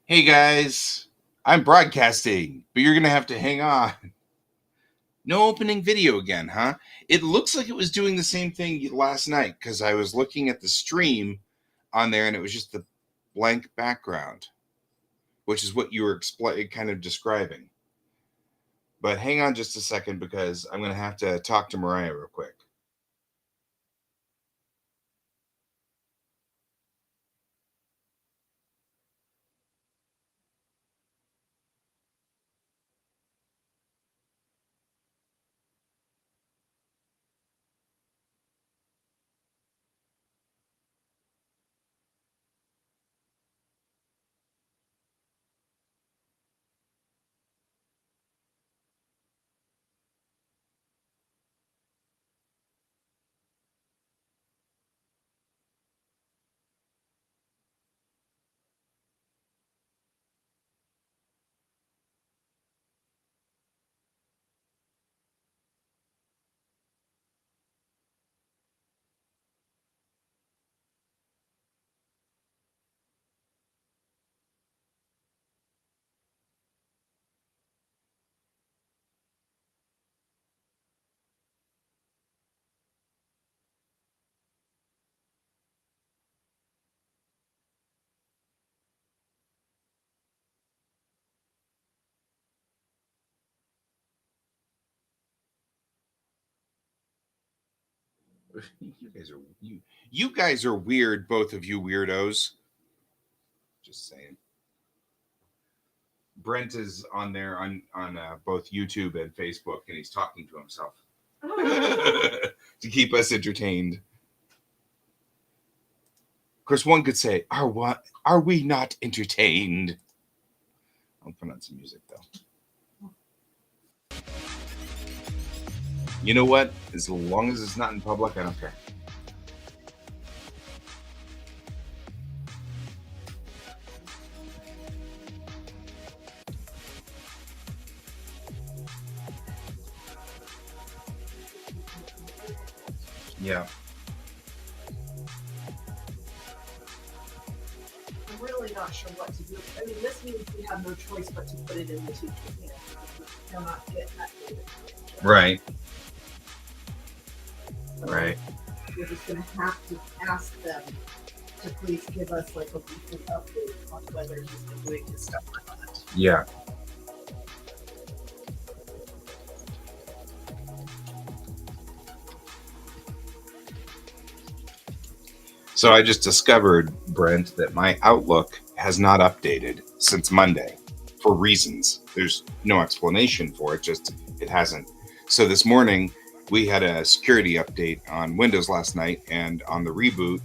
Hey guys, I'm broadcasting, but you're gonna have to hang on. No opening video again, huh? It looks like it was doing the same thing last night because I was looking at the stream on there and it was just the blank background, which is what you were kind of describing. But hang on just a second because I'm gonna have to talk to Mariah real quick. You guys are you guys are weird, both of you weirdos. Just saying. Brent is on there on both YouTube and Facebook, and he's talking to himself to keep us entertained. Of course, one could say, Are we not entertained?" I'll put on some music though. You know what? As long as it's not in public, I don't care. Yeah. I'm really not sure what to do. I mean, this means we have no choice but to put it in the teacher's hands. We cannot get that data. Right. So Right. we're just going to have to ask them to please give us like a weekly update on whether he's been doing his stuff or not. Yeah. So I just discovered, Brent, that my Outlook has not updated since Monday for reasons. There's no explanation for it, just it hasn't. So this morning, we had a security update on Windows last night, and on the reboot,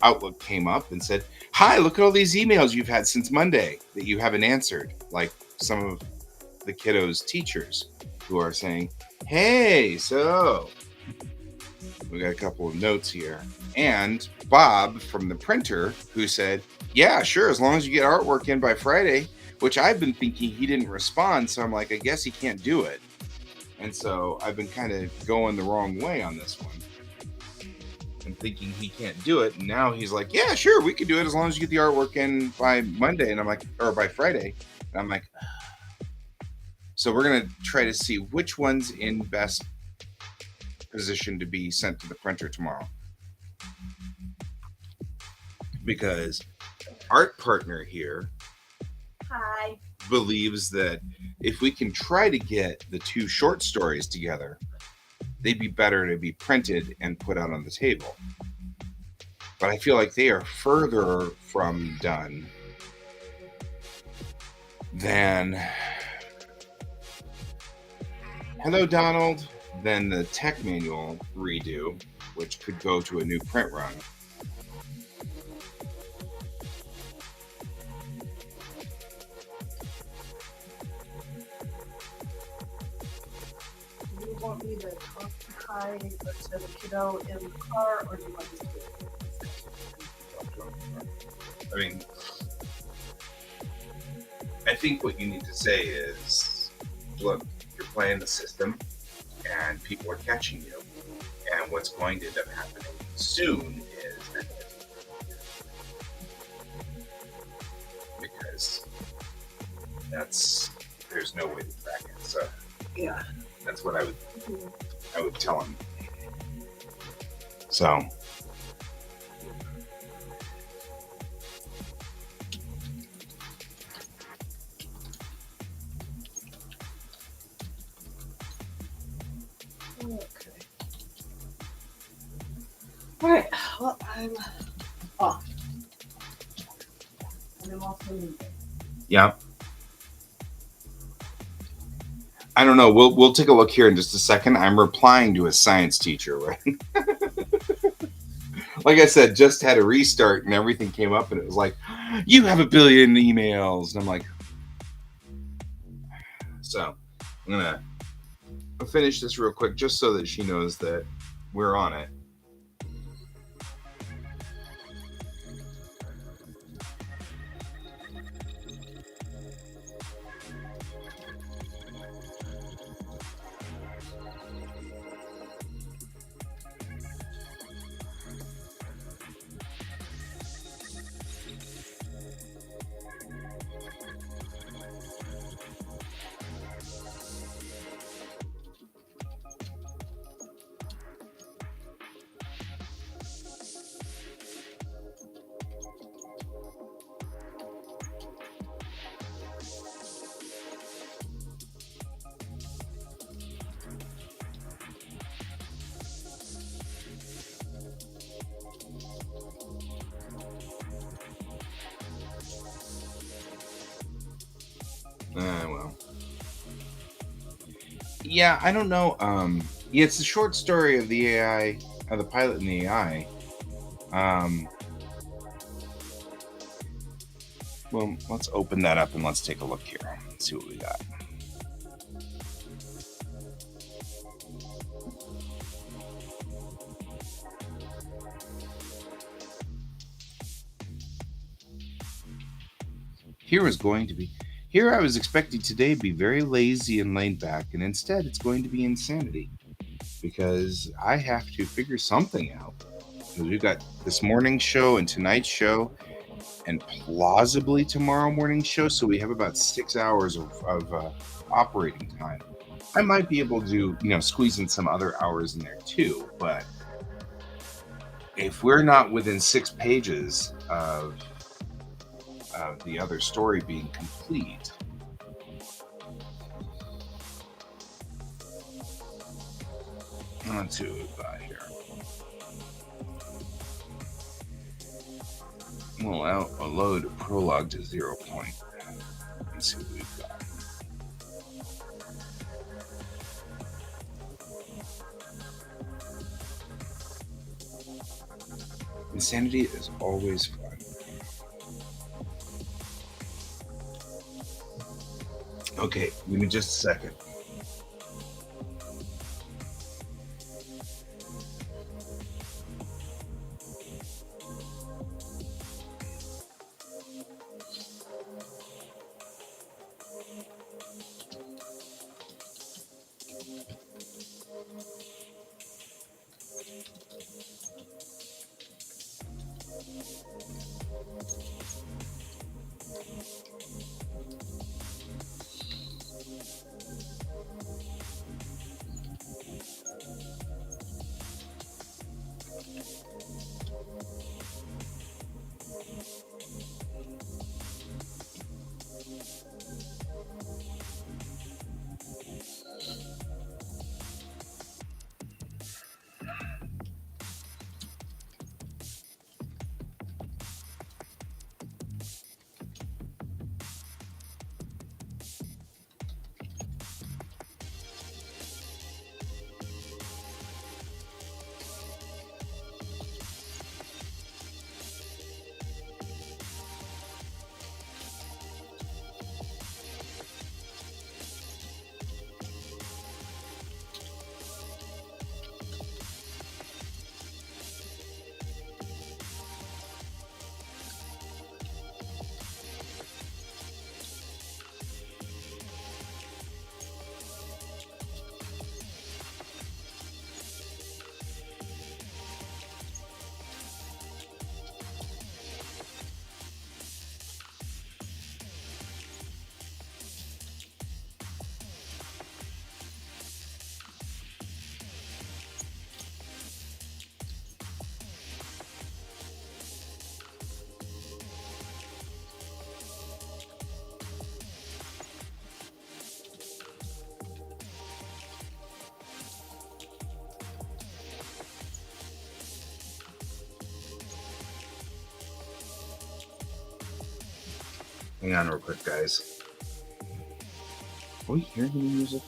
Outlook came up and said, "Hi, look at all these emails you've had since Monday that you haven't answered." Like some of the kiddos' teachers who are saying, "Hey, so we got a couple of notes here." And Bob from the printer who said, "Yeah, sure, as long as you get artwork in by Friday," which I've been thinking he didn't respond. So I'm like, I guess he can't do it. And so I've been kind of going the wrong way on this one and thinking he can't do it. And now he's like, "Yeah, sure, we can do it as long as you get the artwork in by Monday." And I'm like, or by Friday. And I'm like, so we're going to try to see which one's in best position to be sent to the printer tomorrow. Because art partner here Hi. believes that if we can try to get the two short stories together, they'd be better to be printed and put out on the table. But I feel like they are further from done than hello Donald than the tech manual redo, which could go to a new print run. Do you want me to talk to Kai or to the kiddo in the car, or do you want me to do it? I mean, I think what you need to say is, look, you're playing the system and people are catching you. And what's going to end up happening soon is that because there's no way to track it. So Yeah. that's what I would tell him. So Okay. All right. Well, I'm off. And I'm also leaving. yeah. I don't know. We'll take a look here in just a second. I'm replying to a science teacher, right? Like I said, just had a restart and everything came up and it was like, you have a billion emails. And I'm like, so I'm gonna finish this real quick just so that she knows that we're on it. Well. Yeah, I don't know. Yeah, it's a short story of the AI, of the pilot and the AI. Well, let's open that up and let's take a look here. Let's see what we got. Here I was expecting today to be very lazy and laid back, and instead it's going to be insanity. Because I have to figure something out. Because we've got this morning's show and tonight's show, and plausibly tomorrow morning's show, so we have about 6 hours of operating time. I might be able to, squeeze in some other hours in there too, but if we're not within 6 pages of the other story being complete, let's see what we've got here. We'll load a prologue to 0 point. Let's see what we've got. Insanity is always fun. Okay, give me just a second. Hang on real quick, guys. Are we hearing any music?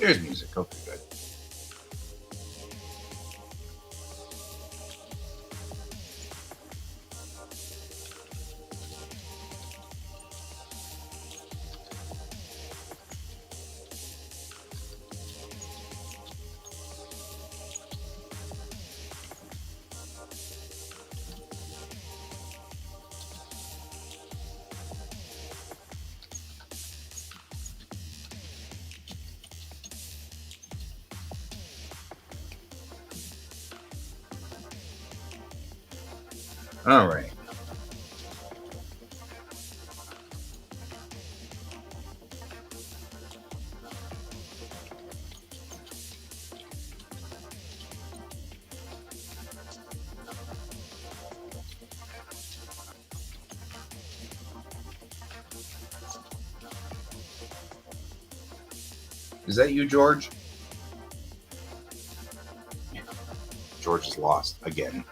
There's music. Okay, good. All right. Is that you, George? George is lost again.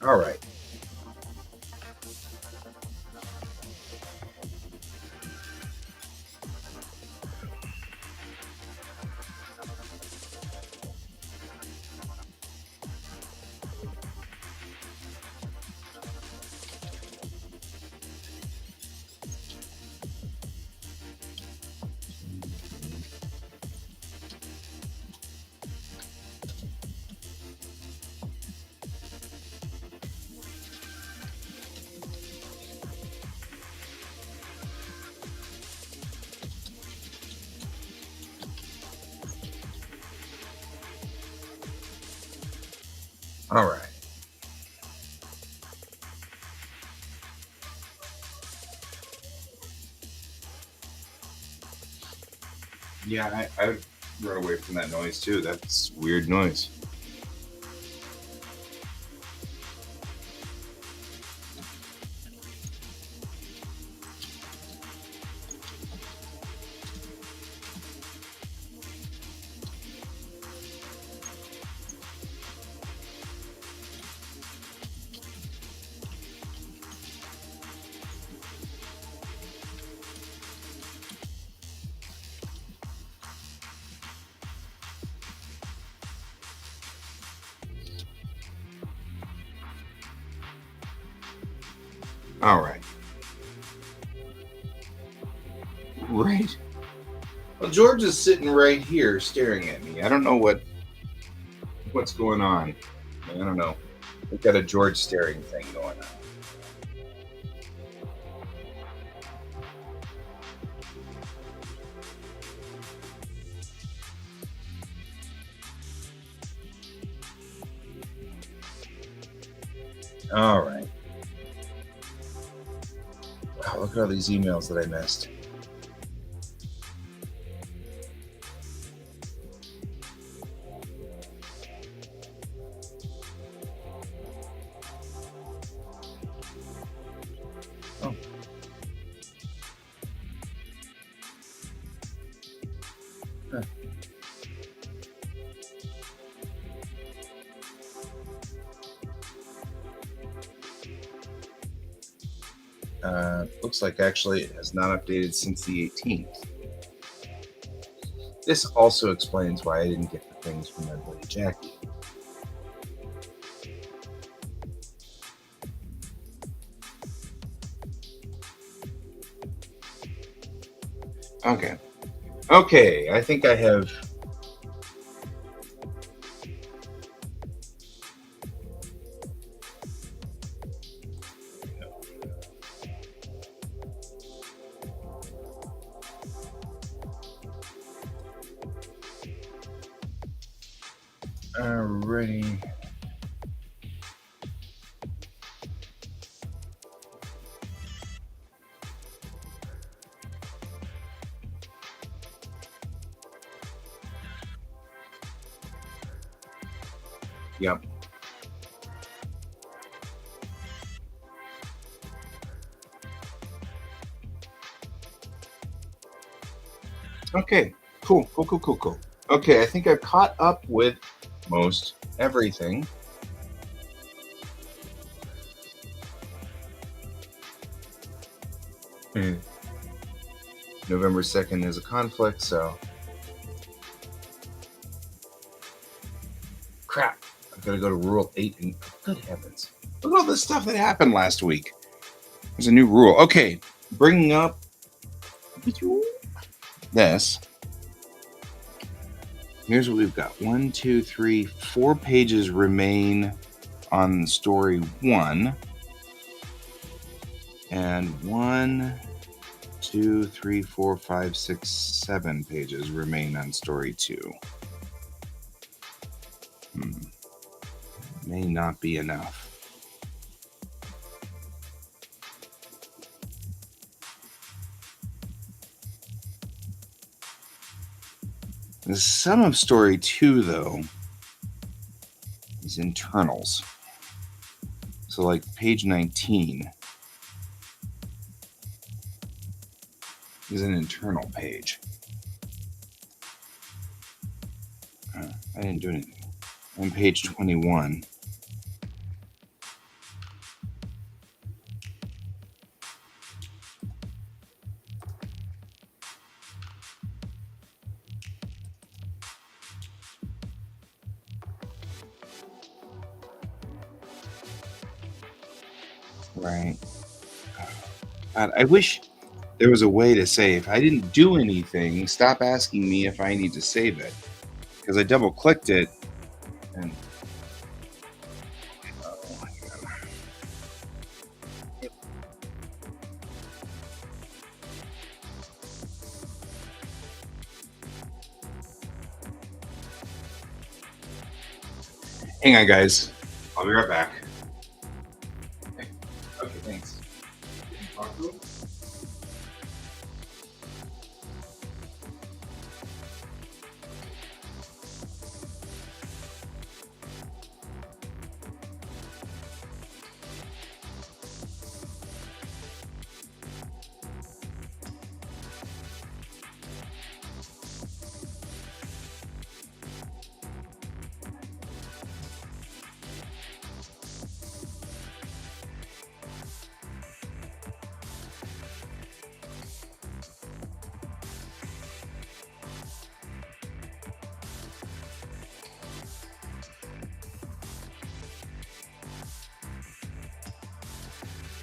All right. All right. Yeah, I would run away from that noise too. That's weird noise. All right. Right. Well, George is sitting right here staring at me. I don't know what's going on. I don't know. We've got a George staring thing going on. All right. Wow, look at all these emails that I missed. Oh. Huh. Looks like actually it has not updated since the 18th. This also explains why I didn't get the things from my buddy Jackie. Okay. Okay, I think I have. Alrighty. Yep. Okay. Cool. Cool. Cool. Cool. Cool. Okay, I think I've caught up with most everything. November 2nd is a conflict, so. Crap. I've got to go to Rule 8. And good heavens. Look at all the stuff that happened last week. There's a new rule. Okay. Bringing up this. Here's what we've got. 1, 2, 3, 4 pages remain on story 1. And 1, 2, 3, 4, 5, 6, 7 pages remain on story 2. May not be enough. The sum of story 2, though, is internals. So, like page 19 is an internal page. I didn't do anything. On page 21. Right. God, I wish there was a way to say, if I didn't do anything, stop asking me if I need to save it. Because I double clicked it and. Oh my God. Hang on, guys. I'll be right back. Okay, thanks. Talk to him?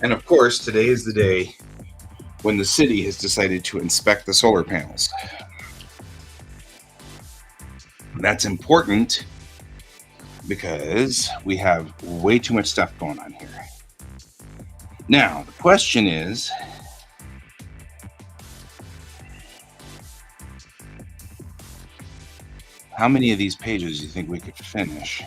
And of course, today is the day when the city has decided to inspect the solar panels. That's important because we have way too much stuff going on here. Now, the question is, how many of these pages do you think we could finish?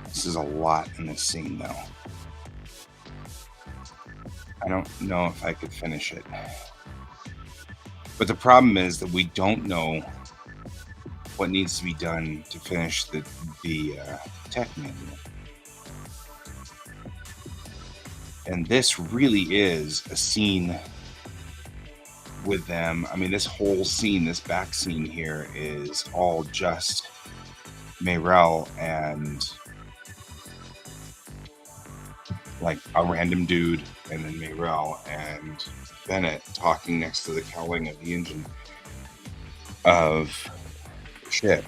This is a lot in this scene, though. I don't know if I could finish it. But the problem is that we don't know what needs to be done to finish the tech manual. And this really is a scene with them. I mean, this whole scene, this back scene here, is all just Mayrel and like a random dude, and then Mayrel and Bennett talking next to the cowling of the engine of the ship.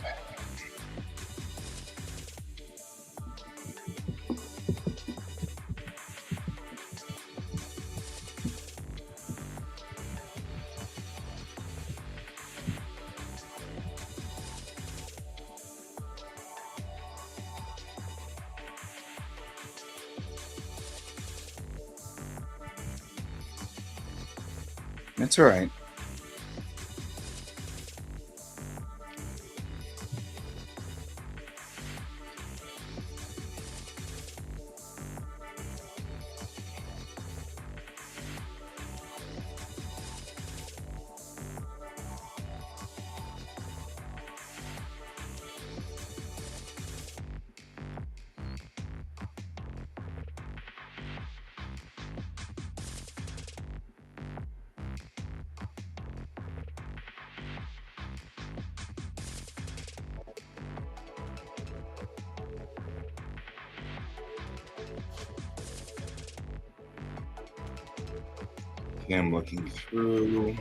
That's all right. Okay, I'm looking through.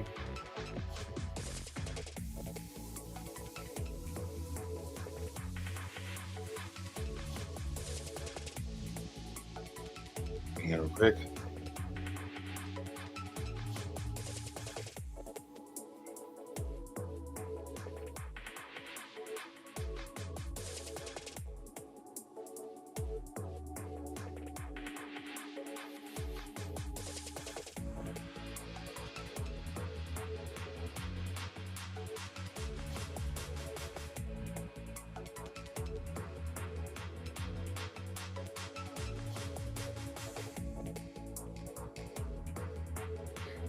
Hang on real quick.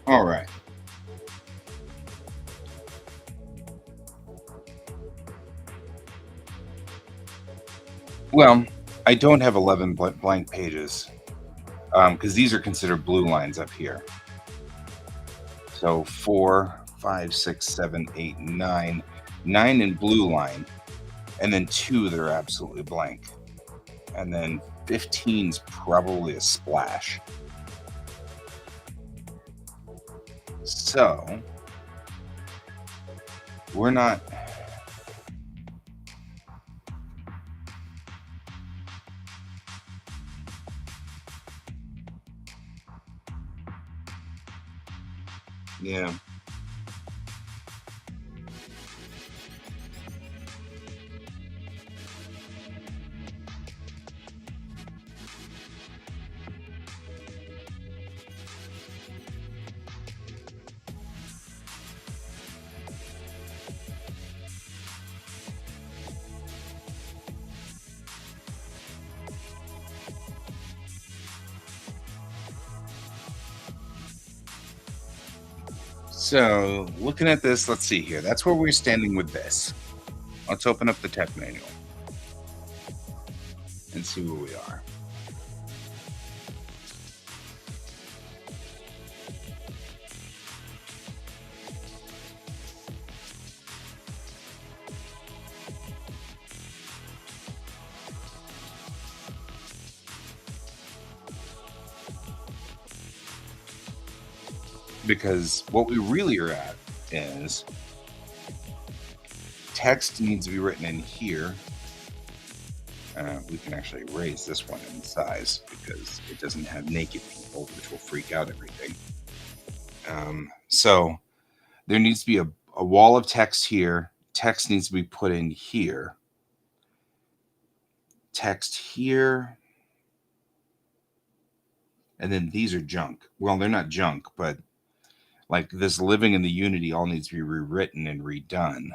All right. Well, I don't have 11 blank pages because these are considered blue lines up here. So 4, 5, 6, 7, 8, 9, 9 in blue line, and then 2 that are absolutely blank. And then 15's probably a splash. So we're not. Yeah. So looking at this, let's see here. That's where we're standing with this. Let's open up the tech manual and see where we are. Because what we really are at is text needs to be written in here. We can actually raise this one in size because it doesn't have naked people, which will freak out everything. So there needs to be a wall of text here. Text needs to be put in here. Text here. And then these are junk. Well, they're not junk, but like this living in the Unity all needs to be rewritten and redone.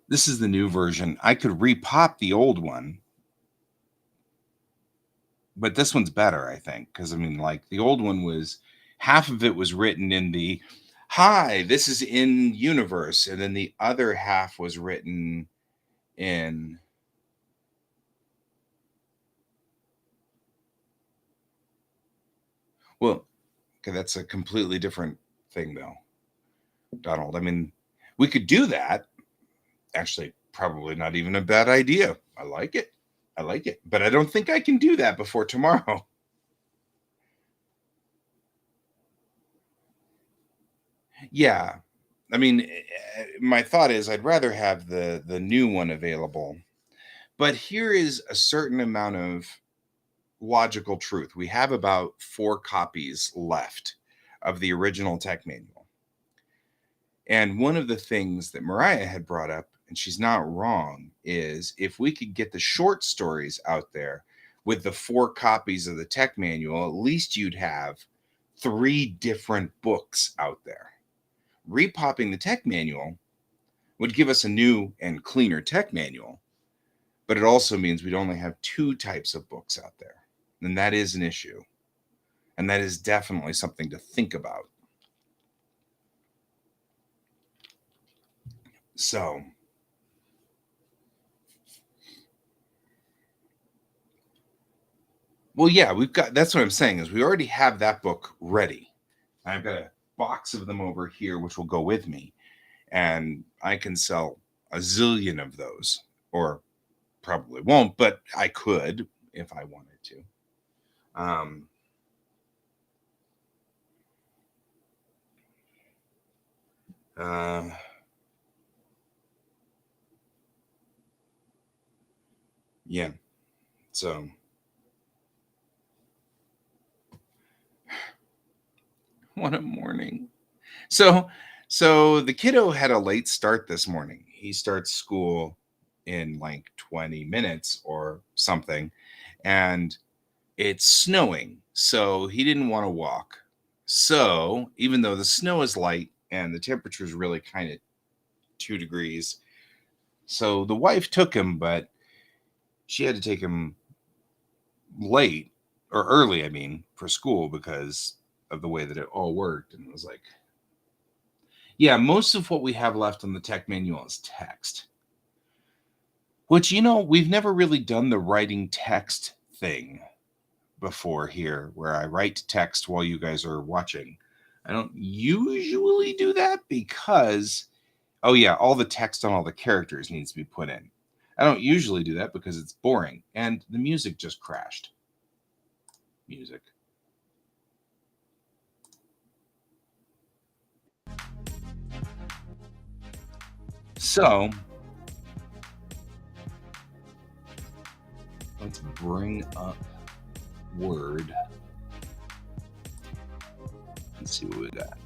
This is the new version. I could repop the old one, but this one's better, I think, because I mean, like the old one was half of it was written in the hi, this is in universe, and then the other half was written in well, okay, that's a completely different thing though, Donald. I mean, we could do that. Actually, probably not even a bad idea. I like it. I like it. But I don't think I can do that before tomorrow. Yeah. I mean, my thought is I'd rather have the new one available. But here is a certain amount of logical truth. We have about 4 copies left of the original tech manual. And one of the things that Mariah had brought up, and she's not wrong, is if we could get the short stories out there with the 4 copies of the tech manual, at least you'd have 3 different books out there. Repopping the tech manual would give us a new and cleaner tech manual, but it also means we'd only have 2 types of books out there. And that is an issue. And that is definitely something to think about. So, well, yeah, we've got that's what I'm saying is we already have that book ready. I've got a box of them over here, which will go with me, and I can sell a zillion of those, or probably won't, but I could if I wanted to. Um, uh, yeah. So what a morning. So so the kiddo had a late start this morning. He starts school in like 20 minutes or something, and it's snowing. So he didn't want to walk. So even though the snow is light and the temperature is really kind of 2 degrees, so the wife took him, but she had to take him late or early, I mean, for school because of the way that it all worked. And it was like, yeah, most of what we have left on the tech manual is text, which, we've never really done the writing text thing before here, where I write text while you guys are watching. I don't usually do that because, oh, yeah, all the text on all the characters needs to be put in. I don't usually do that because it's boring and the music just crashed. Music. So let's bring up Word and see what we got.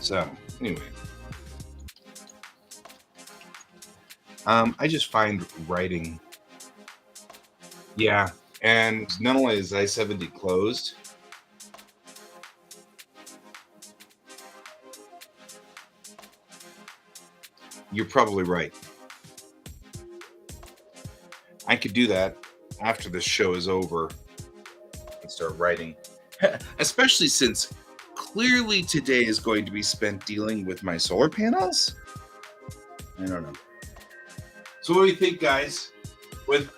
So anyway, I just find writing, yeah, and not only is I-70 closed, you're probably right. I could do that after this show is over and start writing, especially since clearly today is going to be spent dealing with my solar panels. I don't know. So what do you think, guys? When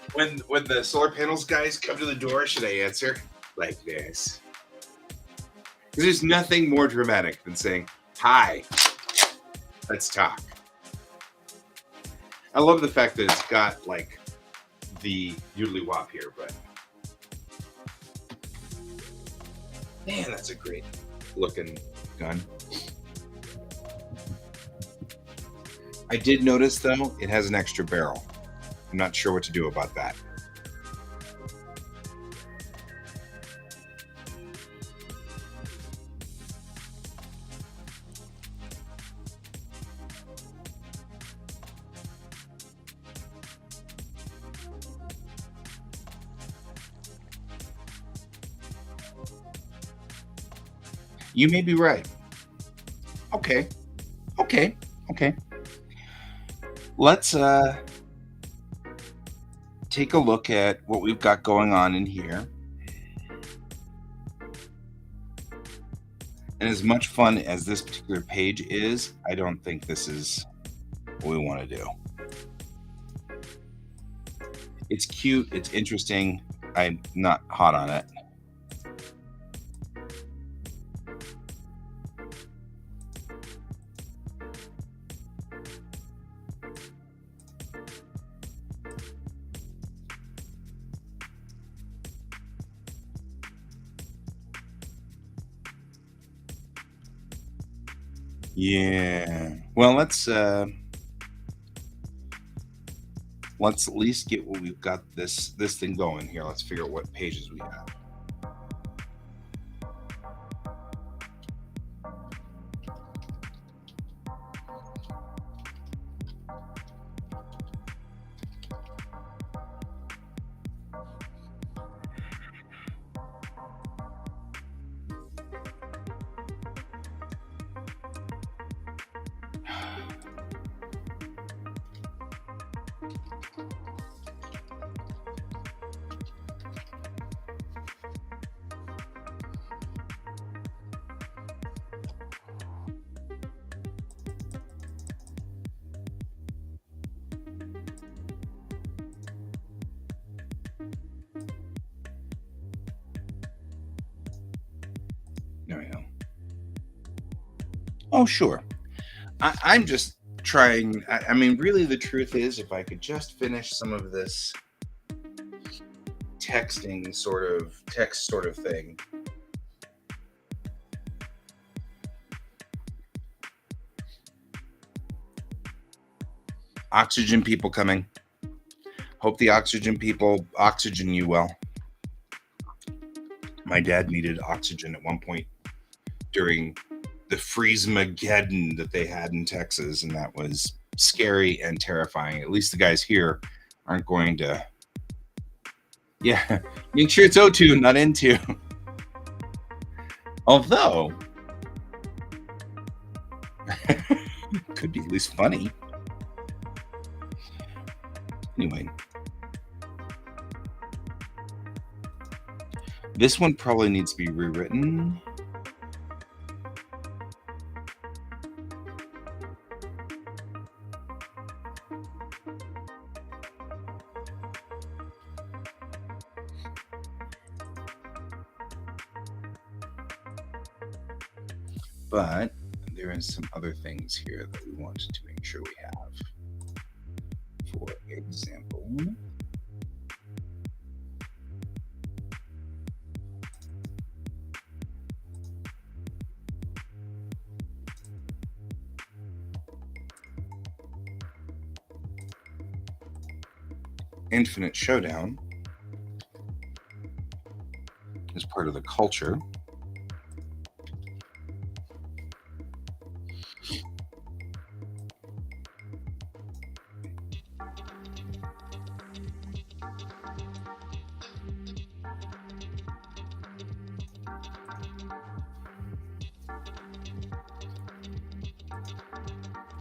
the solar panels guys come to the door, should I answer like this? Because there's nothing more dramatic than saying, "Hi, let's talk." I love the fact that it's got like the doodly wop here, but man, that's a great looking gun. I did notice though, it has an extra barrel. I'm not sure what to do about that. You may be right. Okay. Okay. Okay. Let's take a look at what we've got going on in here. And as much fun as this particular page is, I don't think this is what we want to do. It's cute. It's interesting. I'm not hot on it. Yeah. Well, let's at least get what we've got this thing going here. Let's figure out what pages we have. Oh, sure. I'm just trying. I mean, really, the truth is, if I could just finish some of this text sort of thing. Oxygen people coming. Hope the oxygen people oxygen you well. My dad needed oxygen at one point during the freeze-mageddon that they had in Texas, and that was scary and terrifying. At least the guys here aren't going to. Yeah, make sure it's O2, not N2. Although, could be at least funny. Anyway, this one probably needs to be rewritten. But there is some other things here that we wanted to make sure we have. For example, Infinite Showdown is part of the culture.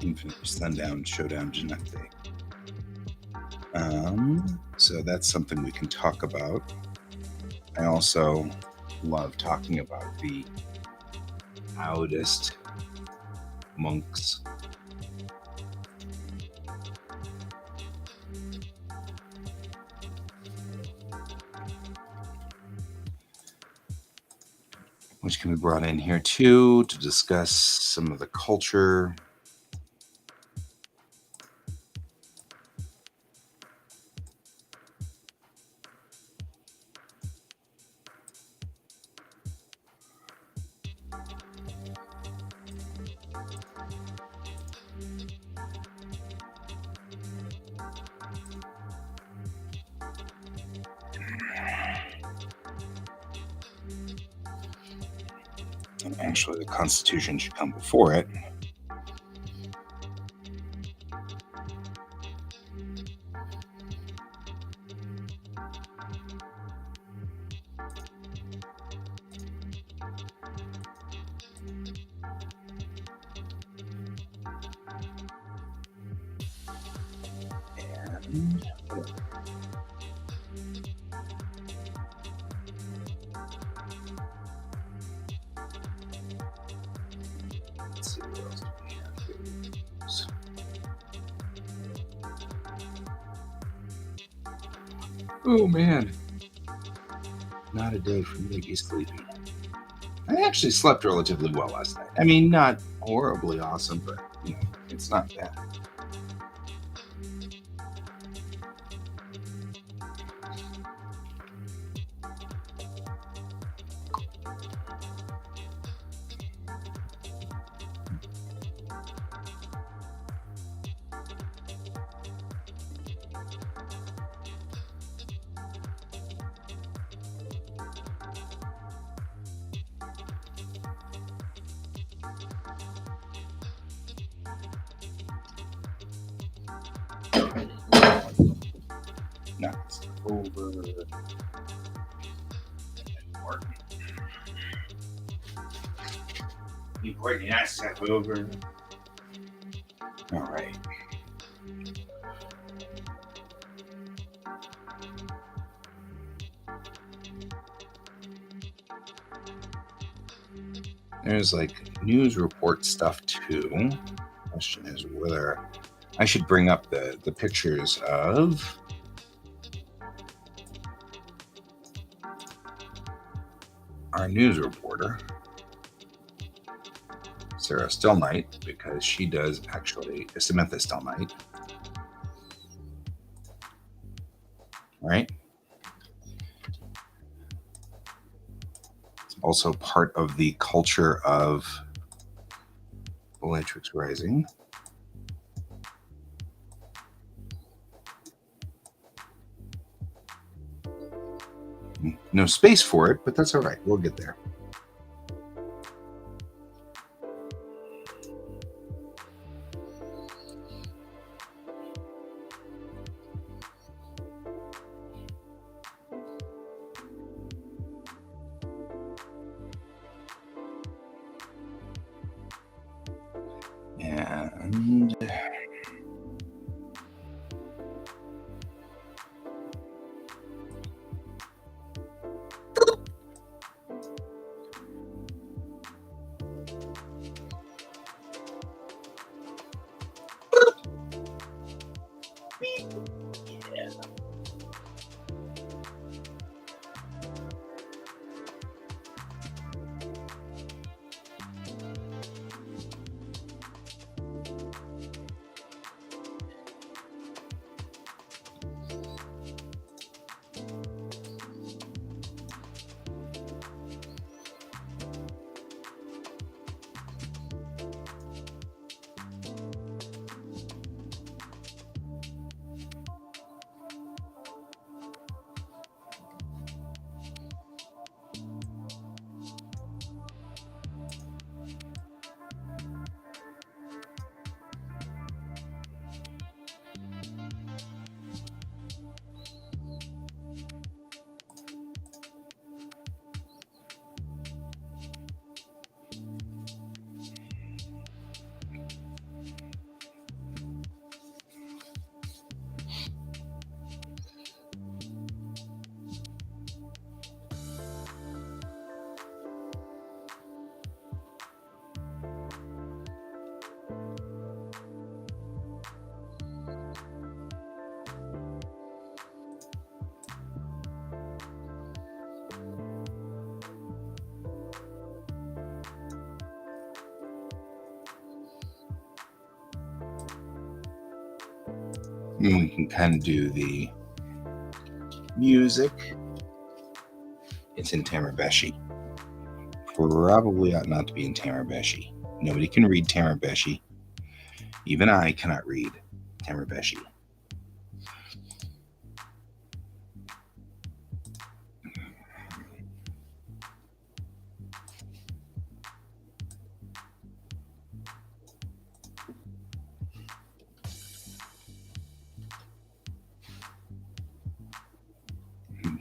Infinite Sundown Showdown Genete. So that's something we can talk about. I also love talking about the Taoist monks. Which can be brought in here too to discuss some of the culture. And actually, the Constitution should come before it. And let's see what else do we have here. Oh man, not a day for me to be sleepy. I actually slept relatively well last night. I mean, not horribly awesome, but you know, it's not bad. Now it's over. You bring that stuff over. All right. There's like news report stuff too. Question is whether I should bring up the pictures of our news reporter. Sarah Still Night because she does actually Samantha Still Night. Right? It's also part of the culture of Bellatrix Rising. No space for it, but that's all right. We'll get there. And we can kind of do the music. It's in Tamarbeshi. Probably ought not to be in Tamarbeshi. Nobody can read Tamarbeshi. Even I cannot read Tamarbeshi.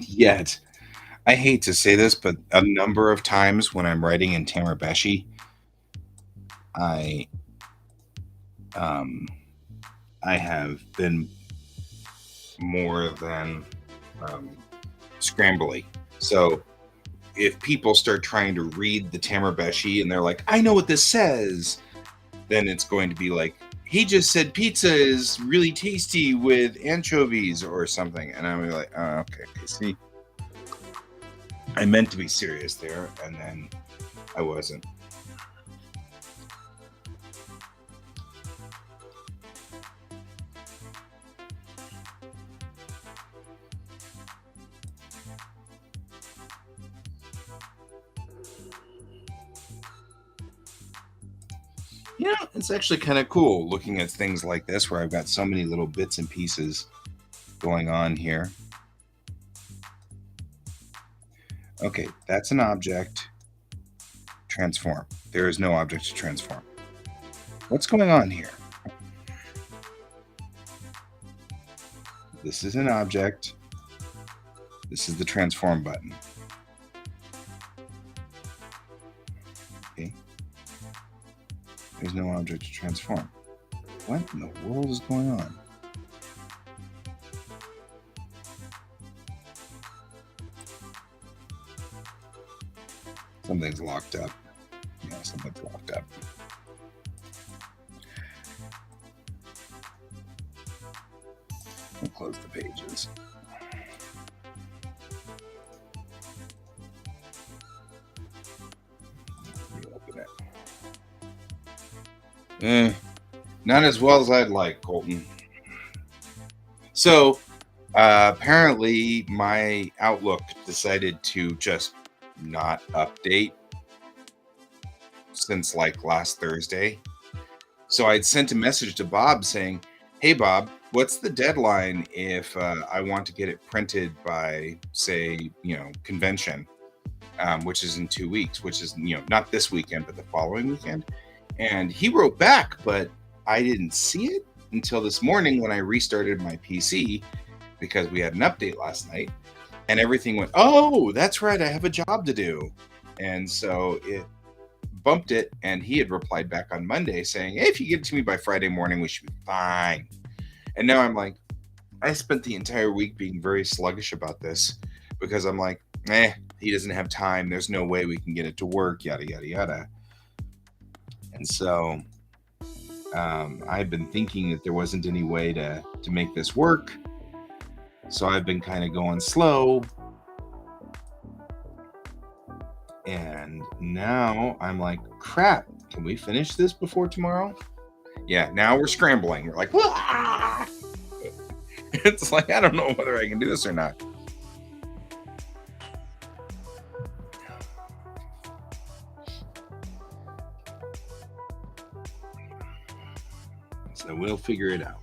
Yet, I hate to say this, but a number of times when I'm writing in Tamarbeshi, I have been more than scrambly. So if people start trying to read the Tamarbeshi and they're like, I know what this says, then it's going to be like, he just said pizza is really tasty with anchovies or something. And I'm like, oh, okay, see, I meant to be serious there, and then I wasn't. Yeah, it's actually kind of cool looking at things like this where I've got so many little bits and pieces going on here. Okay, that's an object. Transform. There is no object to transform. What's going on here? This is an object. This is the transform button. Okay. There's no object to transform. What in the world is going on? Something's locked up. Yeah, something's locked up. We'll close the pages. Reopen it. Eh, not as well as I'd like, Colton. So apparently, my Outlook decided to just not update since like last Thursday. So I'd sent a message to Bob saying, "Hey Bob, what's the deadline if I want to get it printed by, say, convention, which is in 2 weeks, which is not this weekend but the following weekend?" And he wrote back, but I didn't see it until this morning when I restarted my PC because we had an update last night, and everything went, "Oh, that's right, I have a job to do." And so it bumped it, and he had replied back on Monday saying, "Hey, if you get it to me by Friday morning, we should be fine." And now I'm like, I spent the entire week being very sluggish about this because I'm like, he doesn't have time. There's no way we can get it to work, yada, yada, yada. And so I've been thinking that there wasn't any way to make this work. So I've been kind of going slow. And now I'm like, crap, can we finish this before tomorrow? Yeah, now we're scrambling. We're like, "Wah!" It's like, I don't know whether I can do this or not. So we'll figure it out.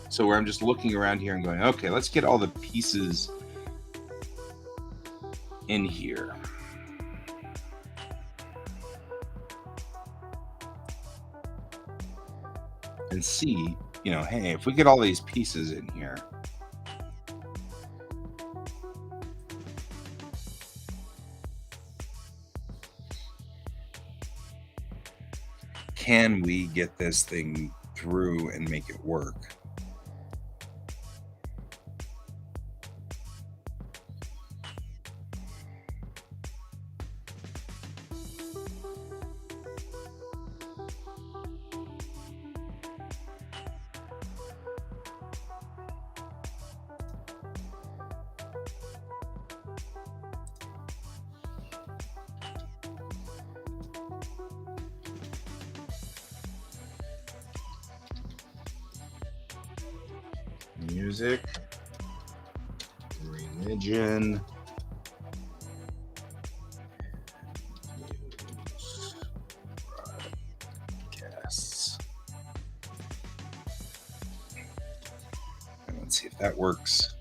So where I'm just looking around here and going, okay, let's get all the pieces in here. And see, hey, if we get all these pieces in here, can we get this thing through and make it work? Music, religion, news, broadcasts. And let's see if that works.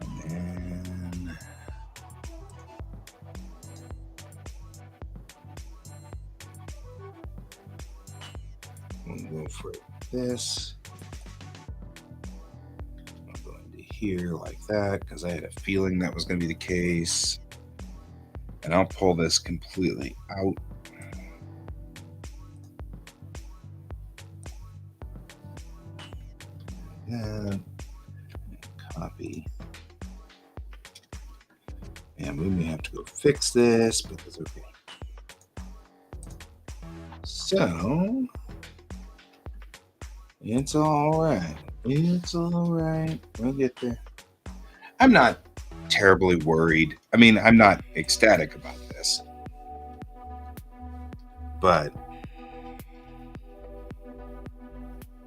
And then we'll go for this. Here like that because I had a feeling that was going to be the case, and I'll pull this completely out. And copy, and we may have to go fix this, but that's okay. So it's all right. It's all right. We'll get there. I'm not terribly worried. I mean, I'm not ecstatic about this. But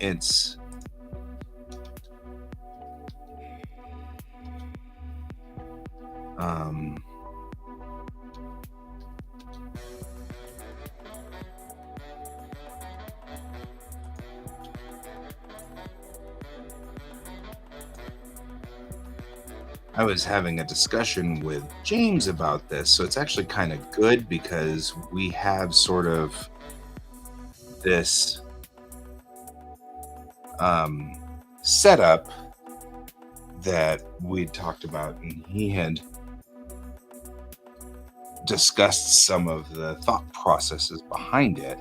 it's I was having a discussion with James about this, so it's actually kind of good because we have sort of this setup that we talked about, and he had discussed some of the thought processes behind it.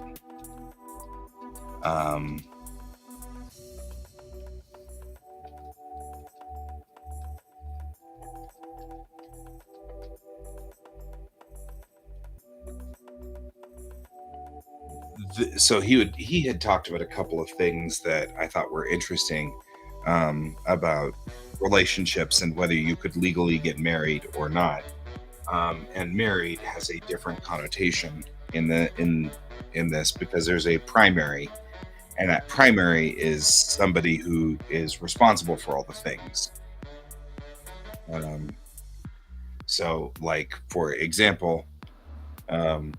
So he had talked about a couple of things that I thought were interesting about relationships and whether you could legally get married or not. And married has a different connotation in the in this, because there's a primary, and that primary is somebody who is responsible for all the things. Um, so, like for example, um,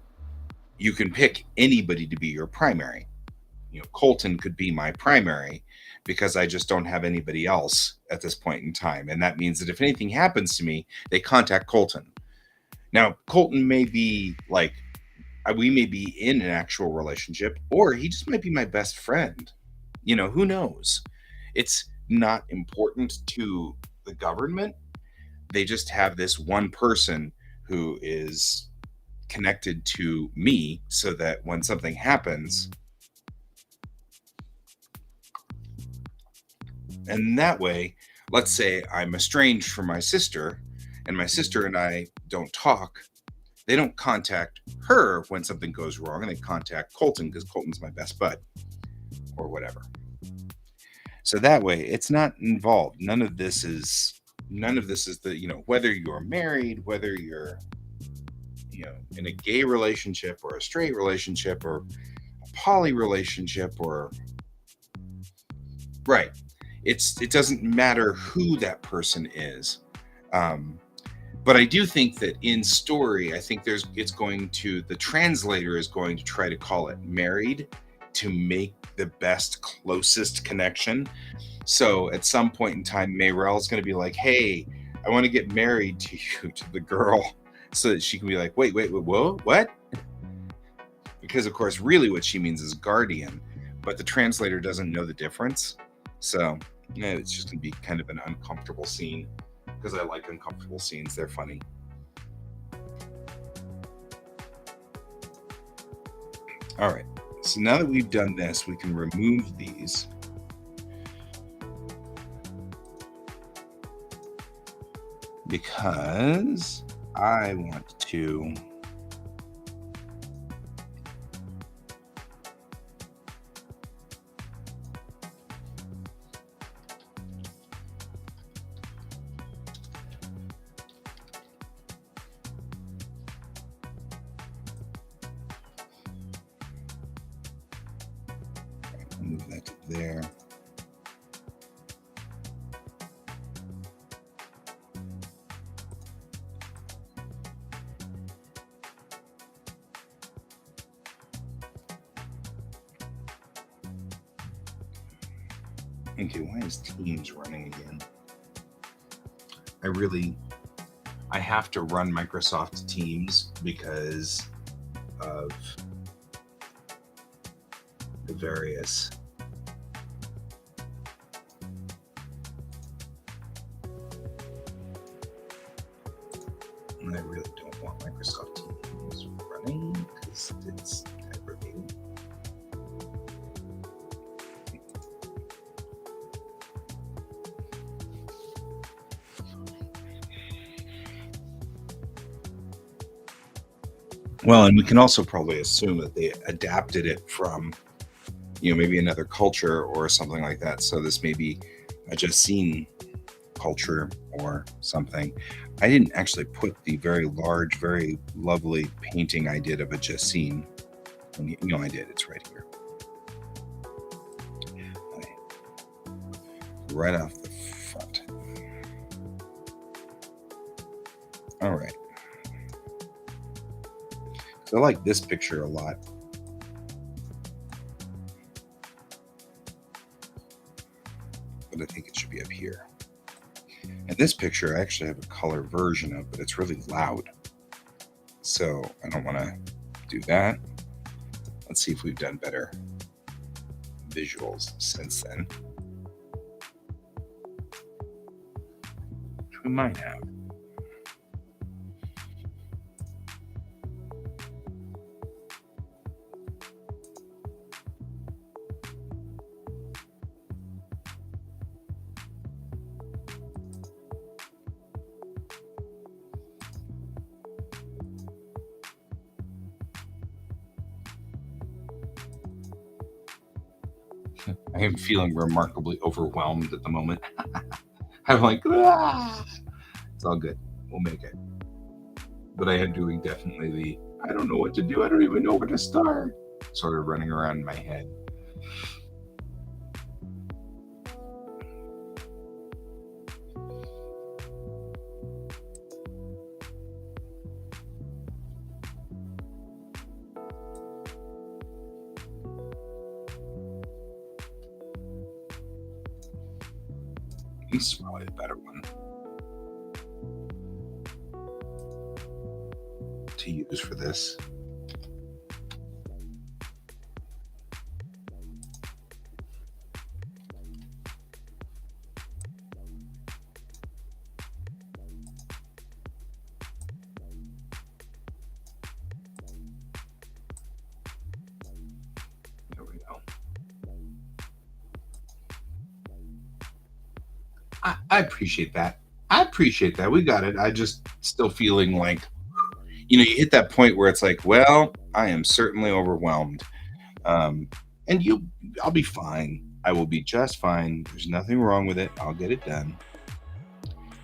you can pick anybody to be your primary. Colton could be my primary because I just don't have anybody else at this point in time, and that means that if anything happens to me, they contact Colton. Now, Colton may be like, we may be in an actual relationship, or he just might be my best friend. Who knows? It's not important to the government. They just have this one person who is connected to me, so that when something happens, and that way, let's say I'm estranged from my sister, and my sister and I don't talk, they don't contact her when something goes wrong, and they contact Colton because Colton's my best bud or whatever. So that way, it's not involved. None of this is the, whether you're married, whether you're, in a gay relationship or a straight relationship or a poly relationship, or right. It doesn't matter who that person is. Um, but I do think that in story, I think the translator is going to try to call it married to make the best, closest connection. So at some point in time, Mayrell's going to be like, "Hey, I want to get married to you," to the girl, so that she can be like, "Wait, whoa, what?" Because of course, really what she means is guardian, but the translator doesn't know the difference. So yeah, it's just going to be kind of an uncomfortable scene, because I like uncomfortable scenes. They're funny. All right. So now that we've done this, we can remove these. Because I want to move that to there. Okay, why is Teams running again? I have to run Microsoft Teams because of the various I really don't want Microsoft Teams running because it's aggravating. Well, and we can also probably assume that they adapted it from, maybe another culture or something like that. So this may be a just seen culture or something. I didn't actually put the very large, very lovely painting I did of a just seen. I did. It's right here. Right off the front. All right. So I like this picture a lot. But I think it should be up here. And this picture I actually have a color version of, but it's really loud. So I don't want to do that. Let's see if we've done better visuals since then. Which we might have. I am feeling remarkably overwhelmed at the moment. I'm like, ah! It's all good. We'll make it. But I am doing definitely I don't know what to do. I don't even know where to start. Sort of running around in my head. This is probably a better one to use for this. There we go. I appreciate that. I appreciate that. We got it. I just still feeling like, you hit that point where it's like, well, I am certainly overwhelmed. And I'll be fine. I will be just fine. There's nothing wrong with it. I'll get it done.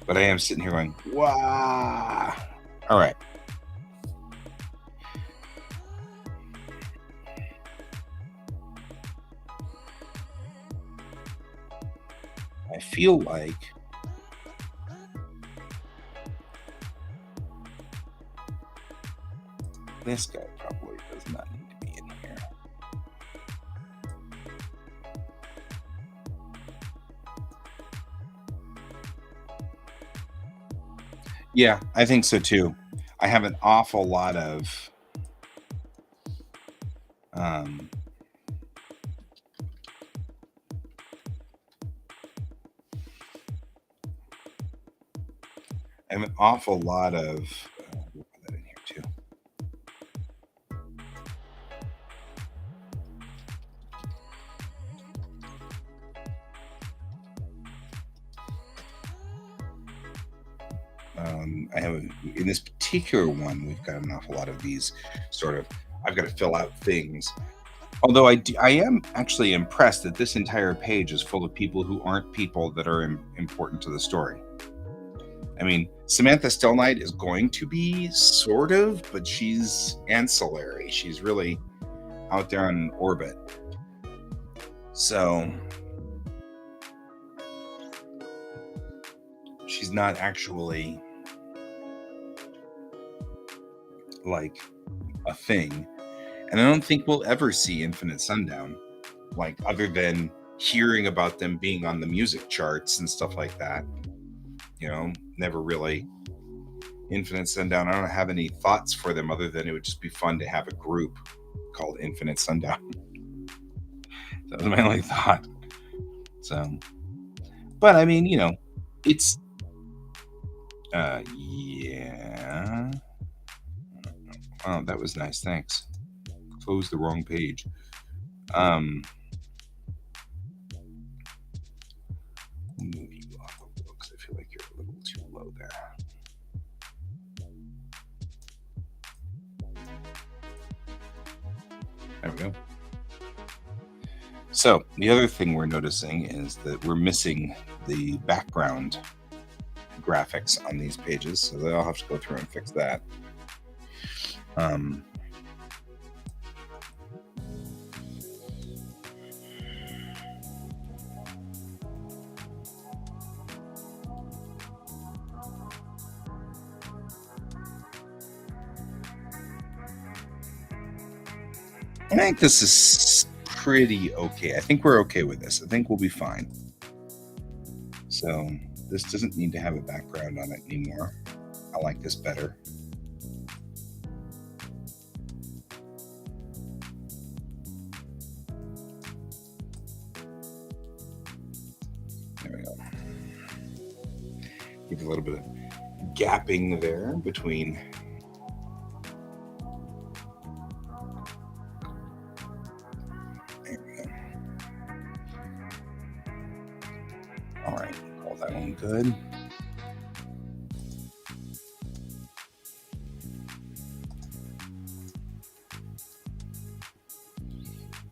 But I am sitting here going, wow. All right. I feel like this guy probably does not need to be in here. Yeah, I think so too. I have an awful lot of we'll put that in here too. I have in this particular one, we've got an awful lot of these sort of, I've got to fill out things. Although I am actually impressed that this entire page is full of people who aren't people that are important to the story. I mean, Samantha Stillnight is going to be sort of, but she's ancillary. She's really out there in orbit. So she's not actually like a thing. And I don't think we'll ever see Infinite Sundown, like other than hearing about them being on the music charts and stuff like that. Never really Infinite Sundown. I don't have any thoughts for them other than it would just be fun to have a group called Infinite Sundown. That was my only thought. So, but I mean, it's yeah. Oh, that was nice. Thanks. Closed the wrong page. Move you off a little because I feel like you're a little too low there. There we go. So the other thing we're noticing is that we're missing the background graphics on these pages, so they'll have to go through and fix that. I think this is pretty okay. I think we're okay with this. I think we'll be fine. So this doesn't need to have a background on it anymore. I like this better. There we go. Give a little bit of gapping there between. All right, call that one good.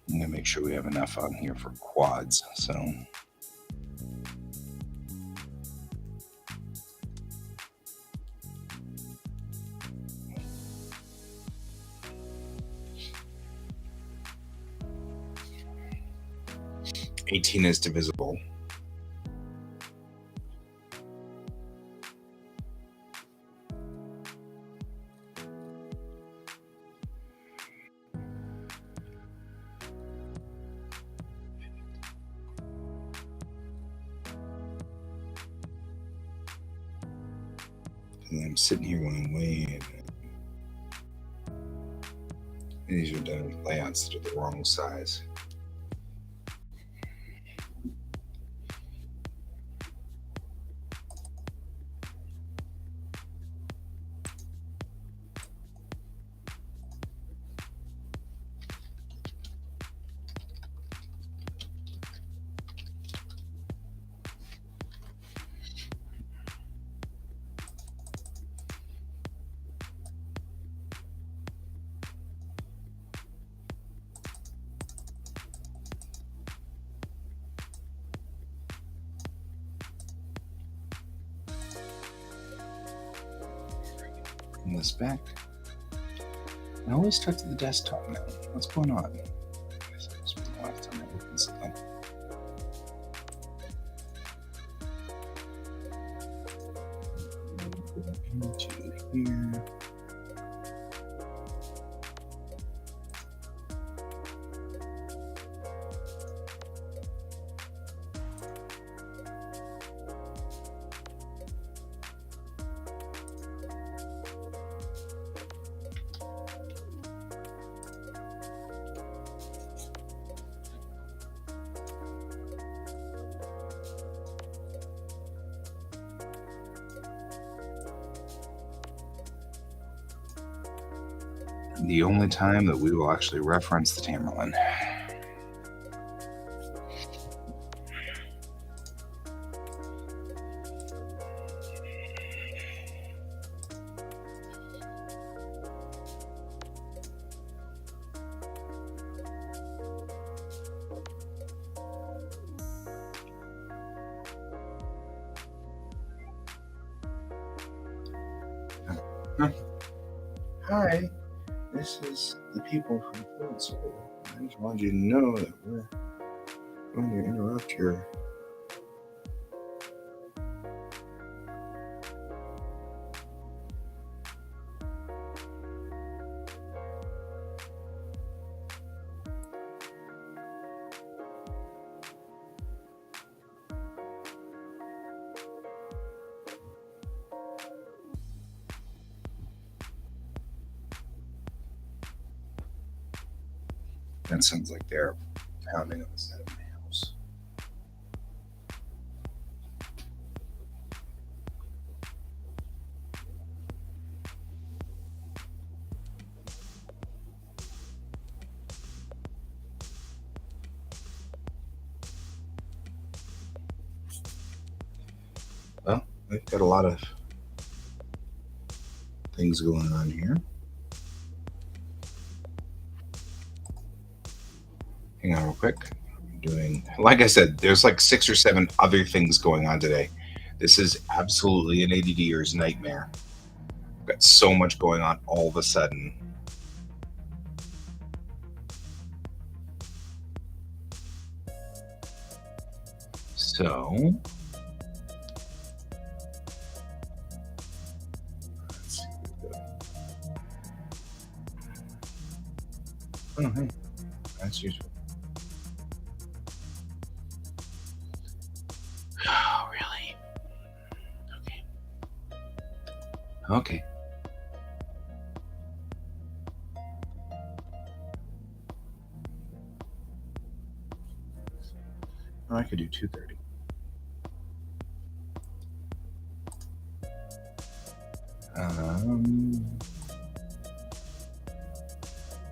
I'm gonna make sure we have enough on here for quads. So 18 is divisible. And I'm sitting here going, wait. These are done with layouts that are the wrong size. Bring this back. I always start to the desktop now. What's going on? This was the last time I opened something. Into here. The only time that we will actually reference the Tamerlan. Hi, this is the people from Quasar. I just wanted you to know that we're going to interrupt your. That sounds like they're pounding on the side of my house. Well, we've got a lot of things going on here. Hang on real quick. I'm doing, like I said, there's like 6 or 7 other things going on today. This is absolutely an ADDer's nightmare. I've got so much going on all of a sudden. So, let's see. Oh, hey, that's usual. Oh, really? Okay. Okay. Oh, I could do 2:30.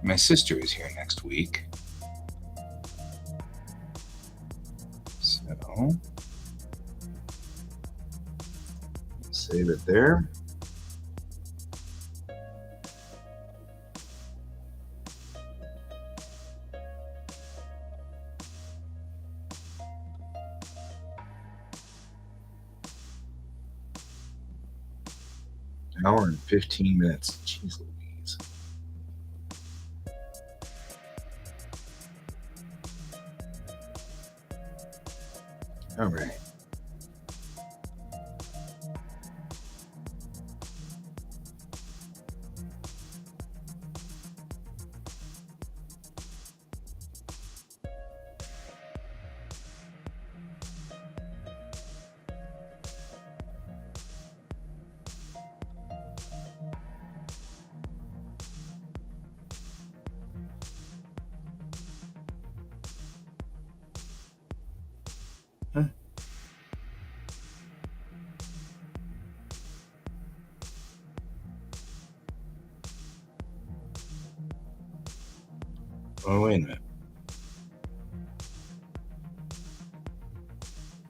My sister is here next week. So, save it there. An hour and 15 minutes. Jeez Louise. All right. Huh? Oh, wait a minute.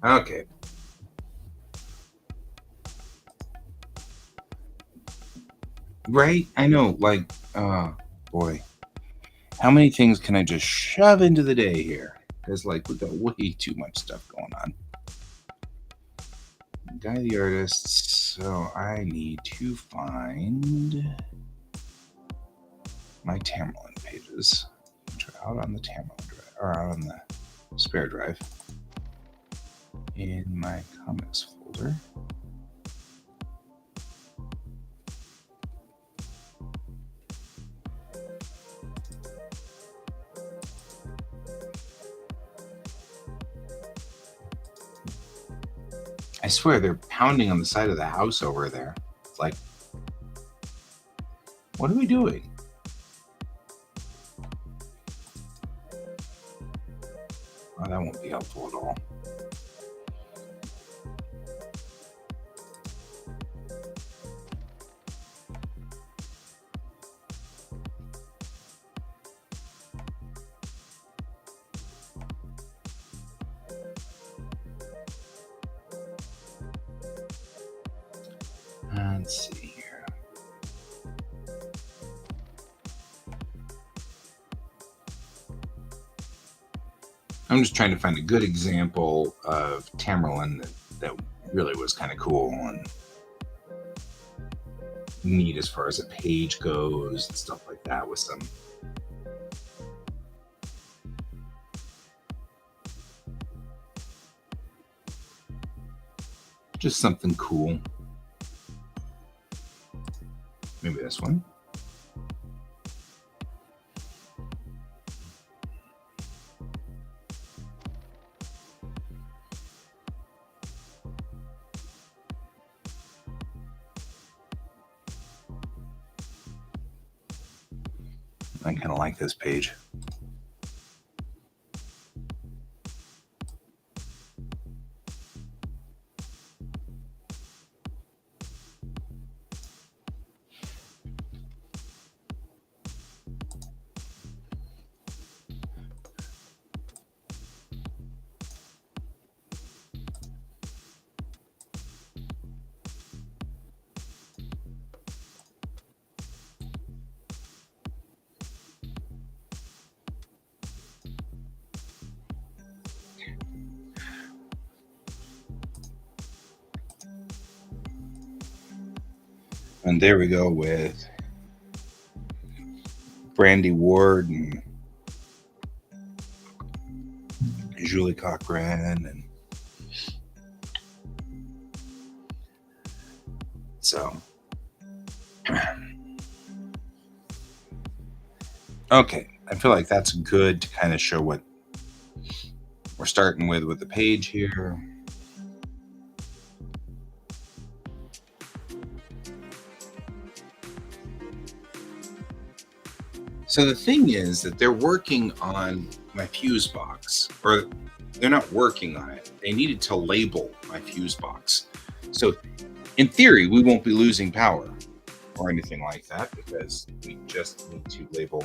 Okay. Right? I know. Like, boy, how many things can I just shove into the day here? Because, like, we've got way too much stuff going on. Guy the artist. So I need to find my Tamerlan pages, which are out on the Tamerlan drive, or out on the spare drive in my comics folder. I swear they're pounding on the side of the house over there. It's like, what are we doing? Well, that won't be helpful at all. Let's see here. I'm just trying to find a good example of Tamerlan that really was kind of cool and neat as far as a page goes and stuff like that, with some just something cool. Maybe this one. I kind of like this page. And there we go with Brandy Ward and Julie Cochran, and so okay, I feel like that's good to kind of show what we're starting with the page here. So the thing is that they're working on my fuse box, or they're not working on it. They needed to label my fuse box. So in theory, we won't be losing power or anything like that, because we just need to label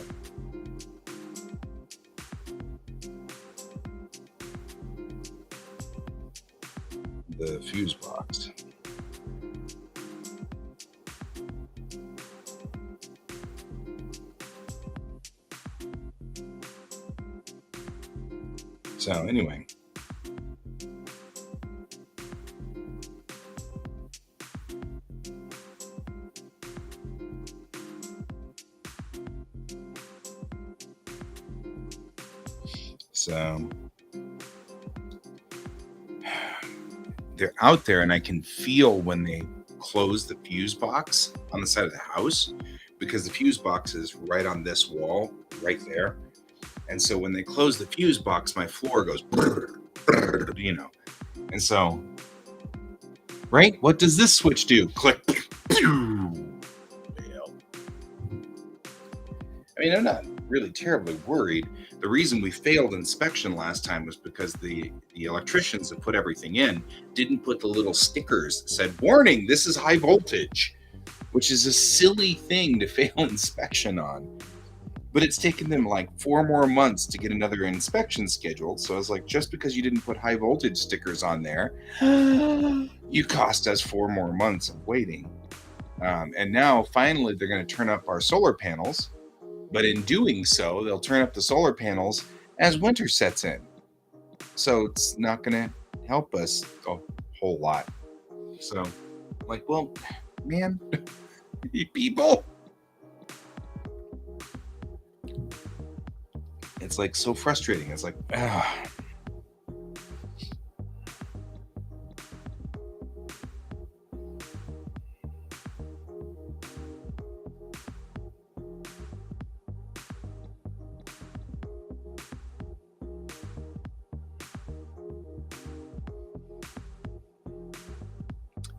the fuse box. So anyway, so they're out there, and I can feel when they close the fuse box on the side of the house, because the fuse box is right on this wall right there. And so when they close the fuse box, my floor goes brrr, brrr, you know. And so, right, what does this switch do? Click. Well, I mean, I'm not really terribly worried. The reason we failed inspection last time was because the electricians that put everything in didn't put the little stickers that said, warning, this is high voltage, which is a silly thing to fail inspection on. But it's taken them like 4 more months to get another inspection scheduled. So I was like, just because you didn't put high voltage stickers on there, you cost us 4 more months of waiting. And now finally they're going to turn up our solar panels. But in doing so, they'll turn up the solar panels as winter sets in. So it's not going to help us a whole lot. So, like, well, man, people. It's like so frustrating. It's like,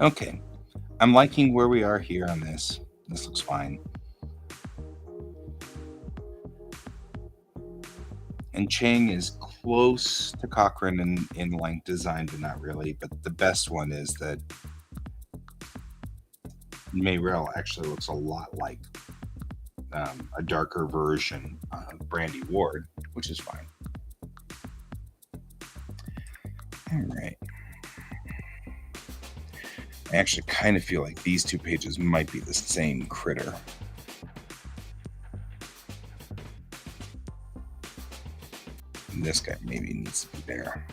okay. I'm liking where we are here on this. This looks fine. And Chang is close to Cochrane in length design, but not really. But the best one is that Mayrel actually looks a lot like a darker version of Brandy Ward, which is fine. All right. I actually kind of feel like these 2 pages might be the same critter. And this guy maybe needs to be there.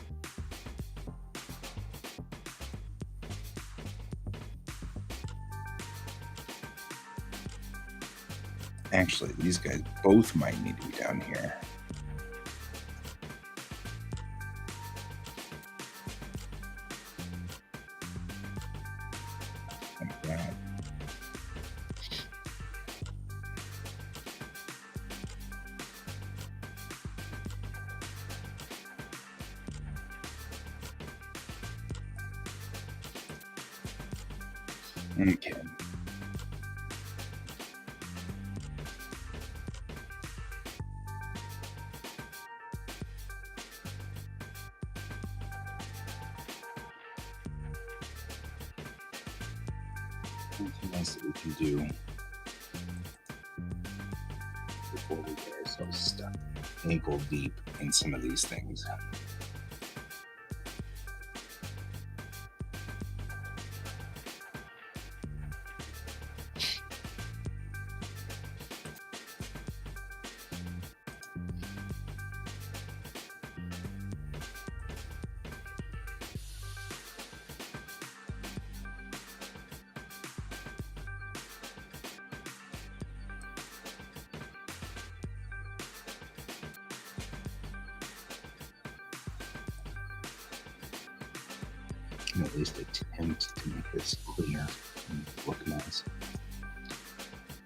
Actually, these guys both might need to be down here. Like that. Okay. Something else that we can do before we get ourselves stuck ankle deep in some of these things. Can at least attempt to make this clear and look nice.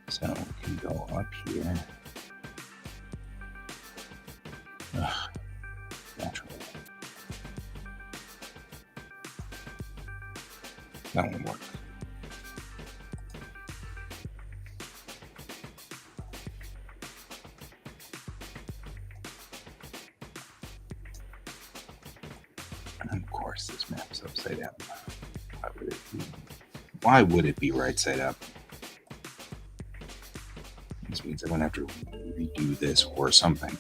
So we can go up here. Naturally. That won't work. And of course, this map's upside down. Why would it be right side up? This means I'm gonna have to redo this or something.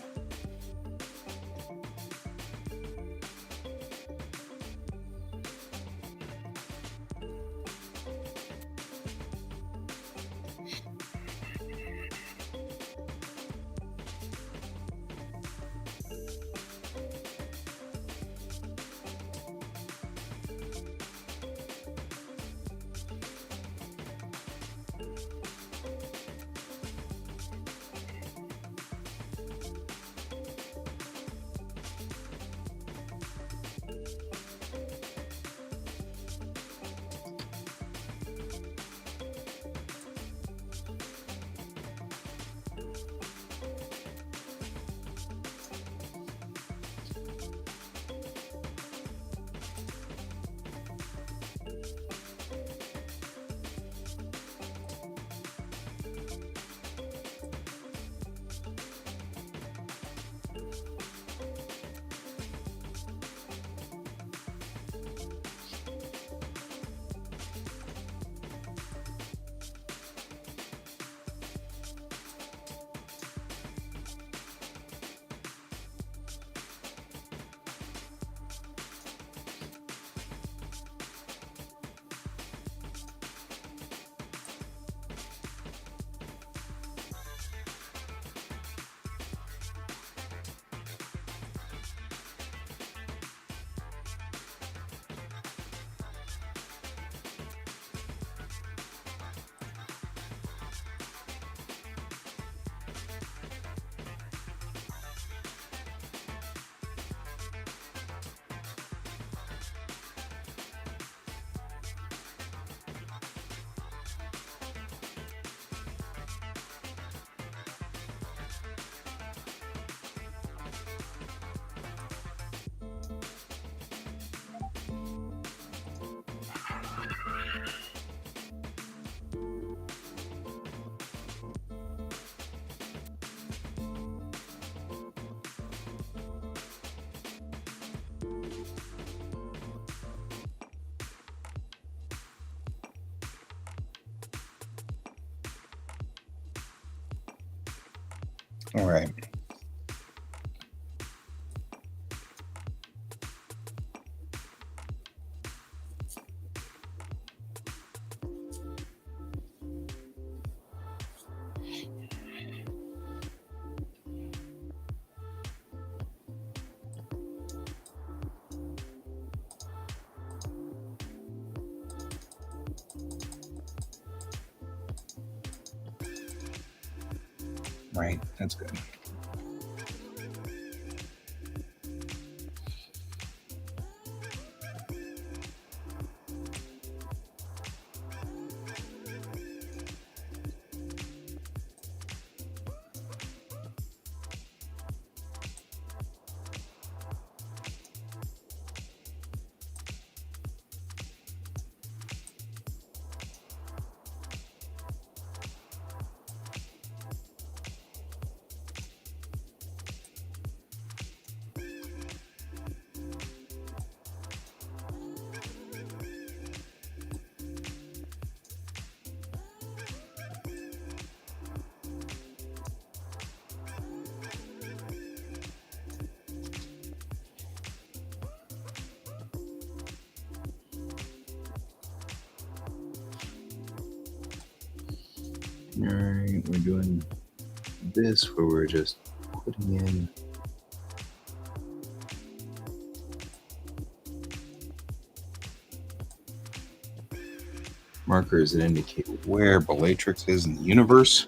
All right. Right, that's good. All right, we're doing this where we're just putting in markers that indicate where Bellatrix is in the universe.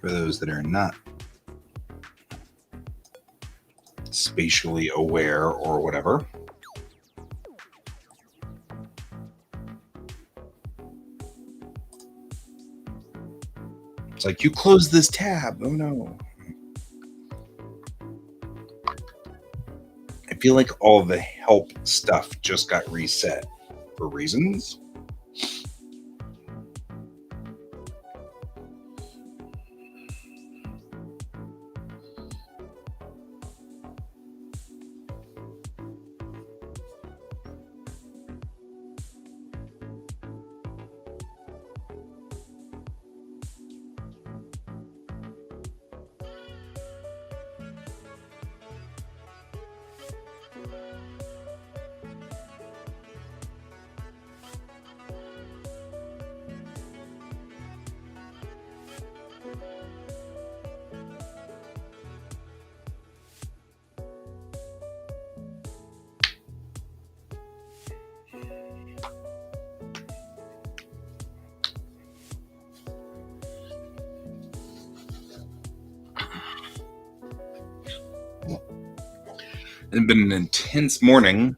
for those that are not spatially aware or whatever. It's like, you closed this tab. Oh no. I feel like all the help stuff just got reset for reasons. It's been an intense morning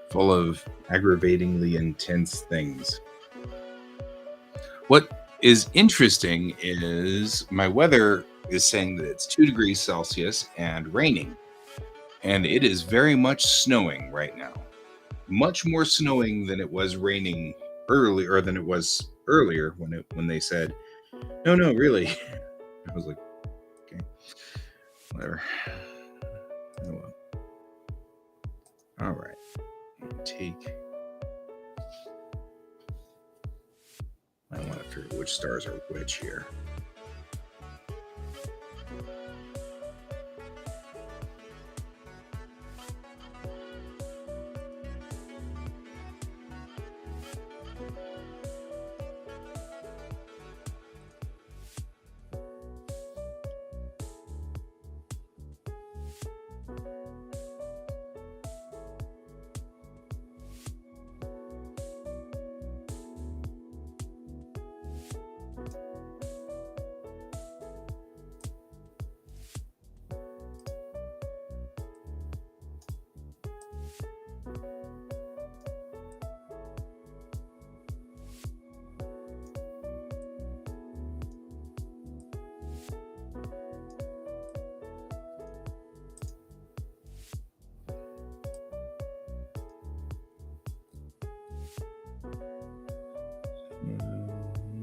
full of aggravatingly intense things. What is interesting is my weather is saying that it's 2 degrees Celsius and raining. And it is very much snowing right now. Much more snowing than it was raining earlier, or than it was earlier when they said, no, really. I was like, okay, whatever. Oh well. All right. I want to figure which stars are which here.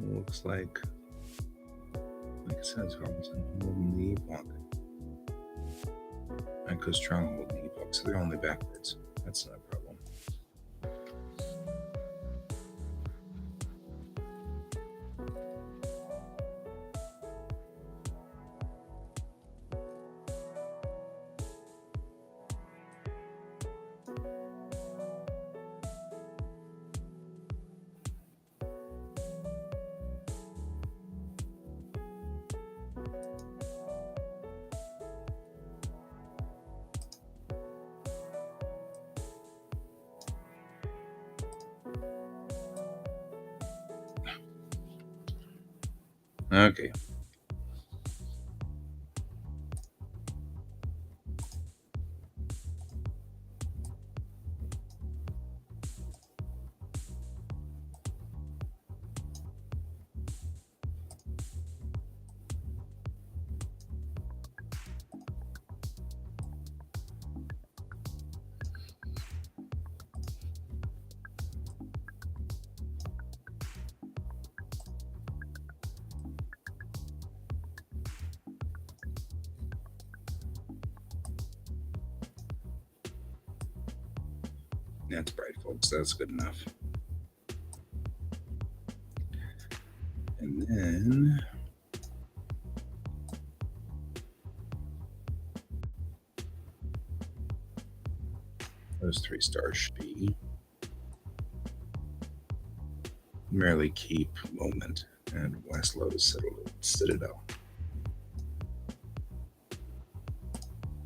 Looks like it says Robinson Holden the Epoch. Echo Stronghold the Epoch, so they're only backwards. That's not a problem. Okay. That's bright, folks. That's good enough. And then those 3 stars should be merely keep moment and West Lotus Citadel.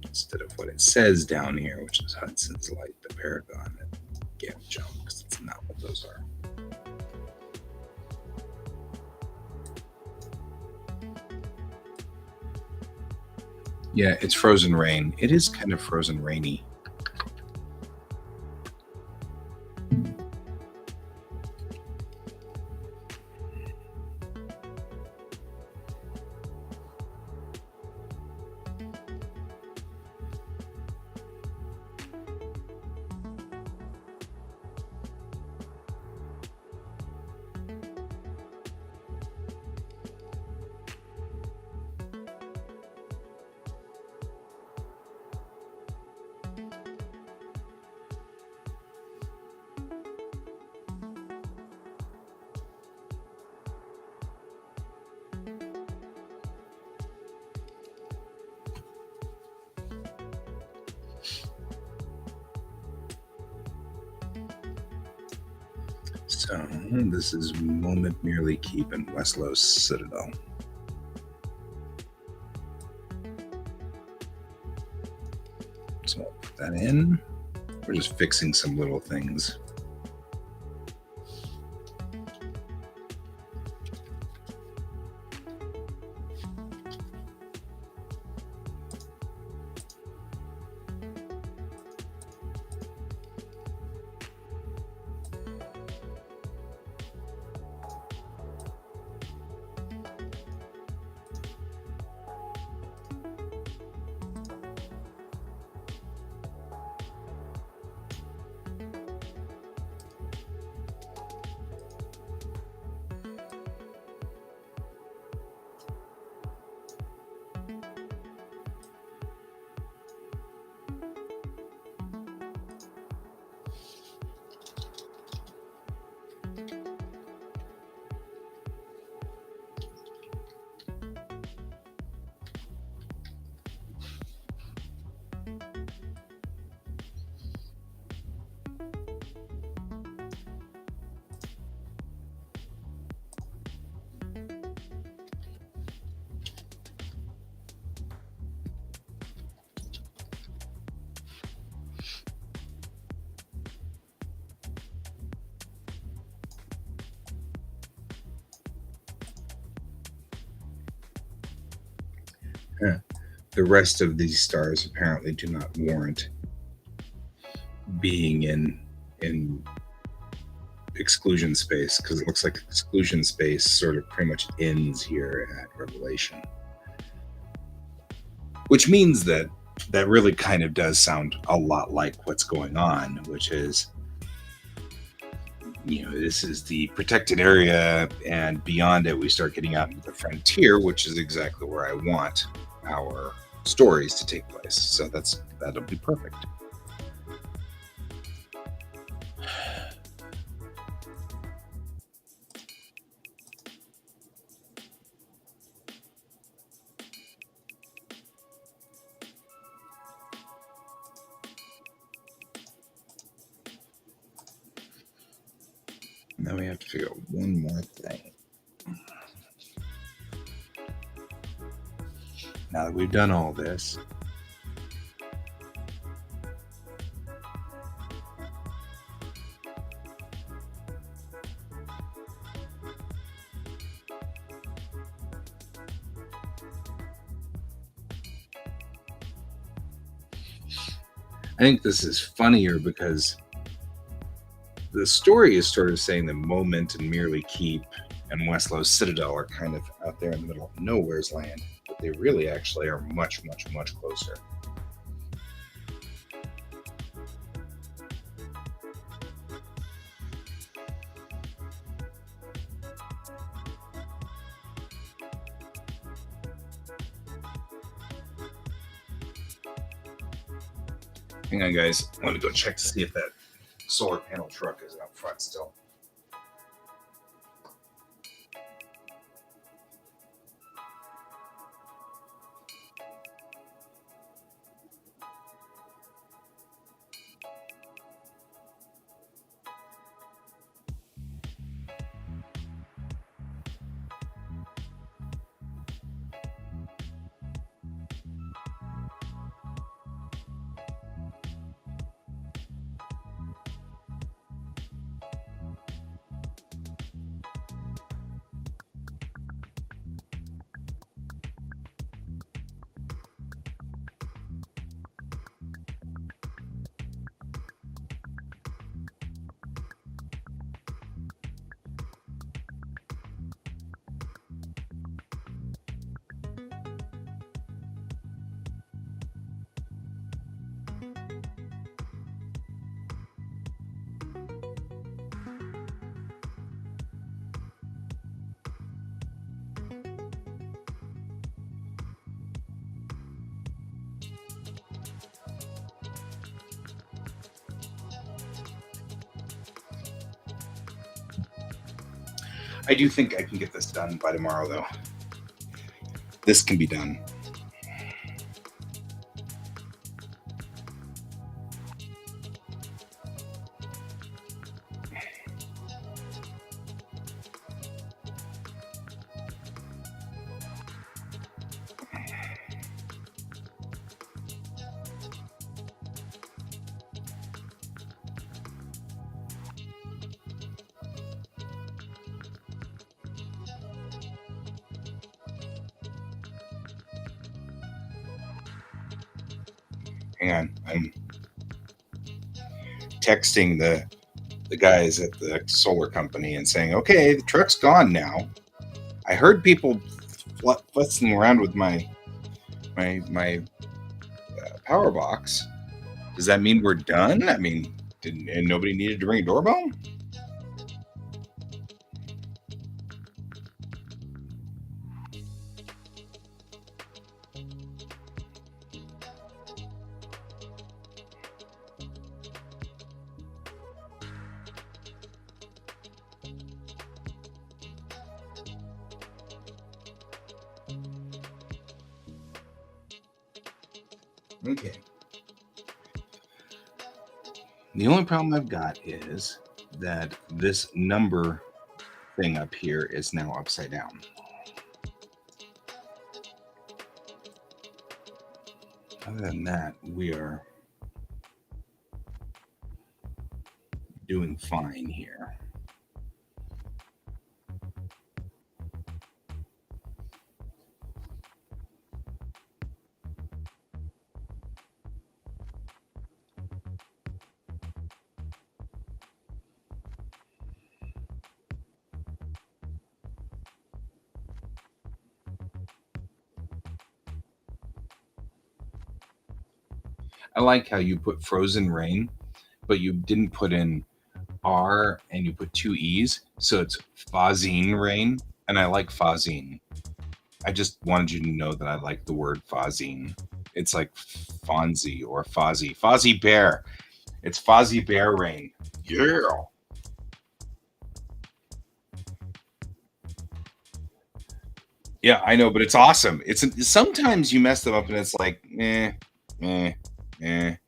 Instead of what it says down here, which is Hudson's Light, the Paragon, and Gap Jump, because it's not what those are. Yeah, it's frozen rain. It is kind of frozen rainy. So this is Moment Merely Keep in Westlow Citadel. So I'll put that in. We're just fixing some little things. The rest of these stars apparently do not warrant being in exclusion space, because it looks like exclusion space sort of pretty much ends here at Revelation, which means that really kind of does sound a lot like what's going on, which is, this is the protected area, and beyond it we start getting out into the frontier, which is exactly where I want our stories to take place. So that'll be perfect. Now we have to figure out one more thing. Now that we've done all this, I think this is funnier because the story is sort of saying that Moment and Merely Keep and Westlow Citadel are kind of out there in the middle of nowhere's land, but they really actually are much, much, much closer. Hang on, guys. Let me go check to see if that solar panel truck is out front still. I do think I can get this done by tomorrow, though. This can be done. Hang on, I'm texting the guys at the solar company and saying, "Okay, the truck's gone now. I heard people fussing around with my power box. Does that mean we're done? I mean, and nobody needed to ring a doorbell?" Okay. The only problem I've got is that this number thing up here is now upside down. Other than that, we are doing fine here. I like how you put frozen rain, but you didn't put in R and you put two E's, so it's Fazine rain, and I like Fazine. I just wanted you to know that I like the word Fazine. It's like Fonzie or Fozzie. Fozzie Bear. It's Fozzie Bear rain. Yeah. Yeah, I know, but it's awesome. It's sometimes you mess them up and it's like, eh. And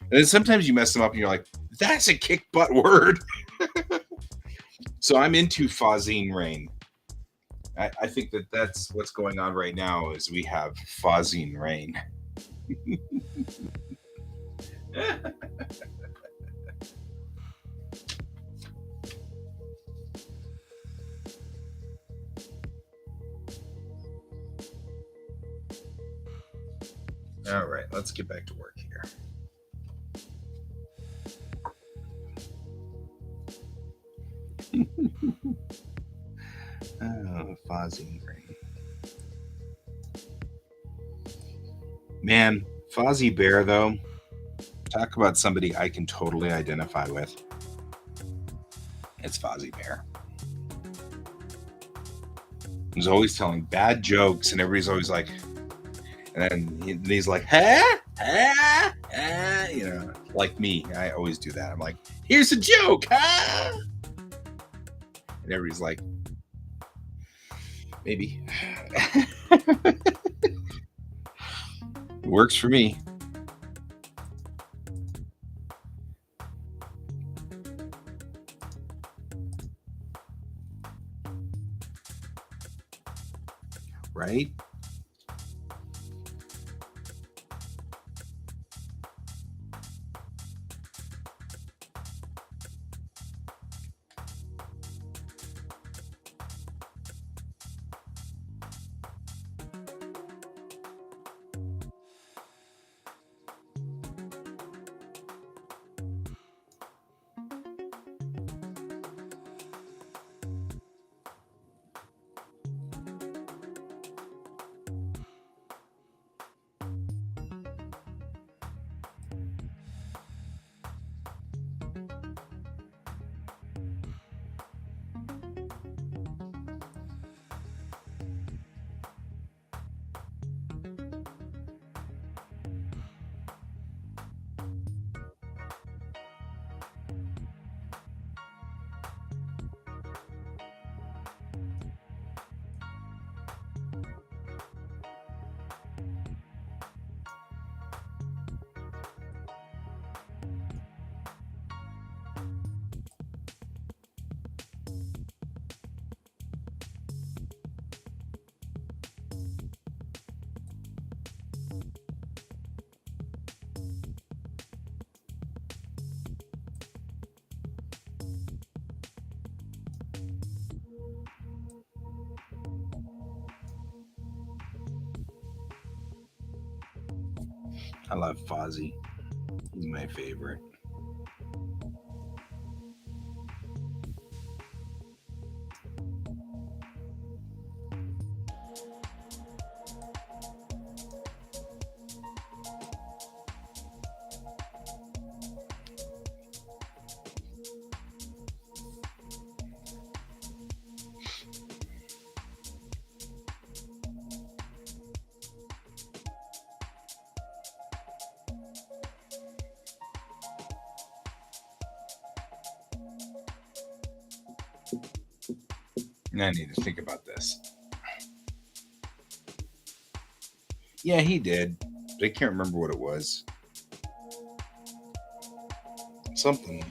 then sometimes you mess them up and you're like, that's a kick butt word. So I'm into Fazine rain. I think that that's what's going on right now is we have Fazine rain. All right, let's get back to work here. Oh, Fozzie rain. Man, Fozzie Bear, though, talk about somebody I can totally identify with. It's Fozzie Bear. He's always telling bad jokes, and everybody's always like, and then he's like, huh? You know, like me. I always do that. I'm like, here's a joke, huh? And everybody's like, maybe. It works for me. Right? I love Fozzie. He's my favorite. I need to think about this. Yeah, he did, but I can't remember what it was. Something.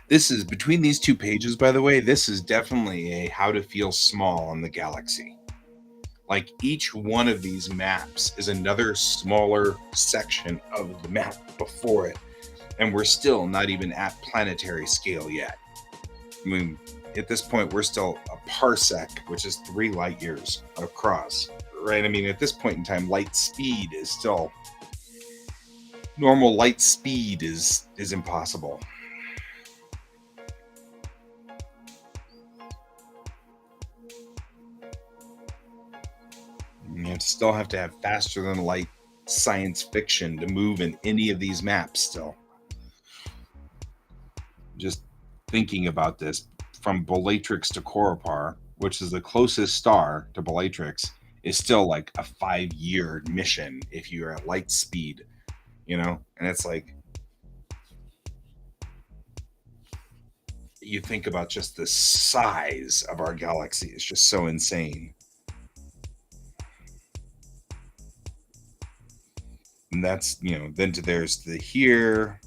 This is between these two pages, by the way. This is definitely a how to feel small in the galaxy. Like each one of these maps is another smaller section of the map before it, and we're still not even at planetary scale yet. I mean, at this point, we're still a parsec, which is 3 light years across, right? I mean, at this point in time, light speed is still normal. Light speed is impossible. You still have to have faster than light science fiction to move in any of these maps still. Just thinking about this, from Bellatrix to Corapar, which is the closest star to Bellatrix, is still like a 5-year mission if you're at light speed, and it's like, you think about just the size of our galaxy is just so insane. And that's, then there's the here,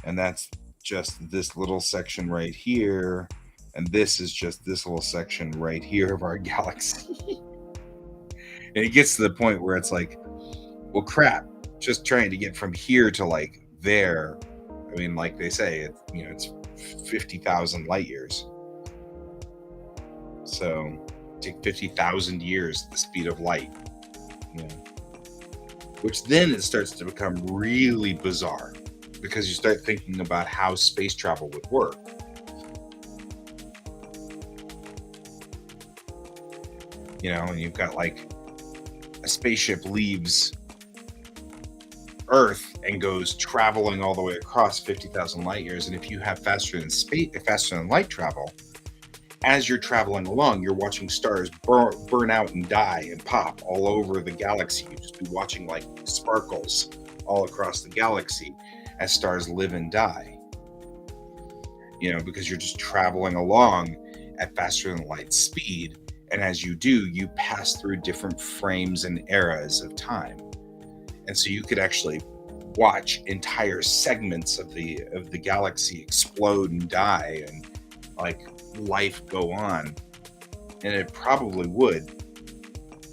and that's just this little section right here, and this is just this little section right here of our galaxy. And it gets to the point where it's like, well, crap, just trying to get from here to like there. I mean, like they say, it's 50,000 light years. So take 50,000 years at the speed of light. Which then it starts to become really bizarre, because you start thinking about how space travel would work. And you've got like a spaceship leaves Earth and goes traveling all the way across 50,000 light years. And if you have faster than light travel, as you're traveling along, you're watching stars burn out and die and pop all over the galaxy. You just be watching like sparkles all across the galaxy as stars live and die. Because you're just traveling along at faster than light speed. And as you do, you pass through different frames and eras of time. And so you could actually watch entire segments of the galaxy explode and die, and like life go on. And it probably would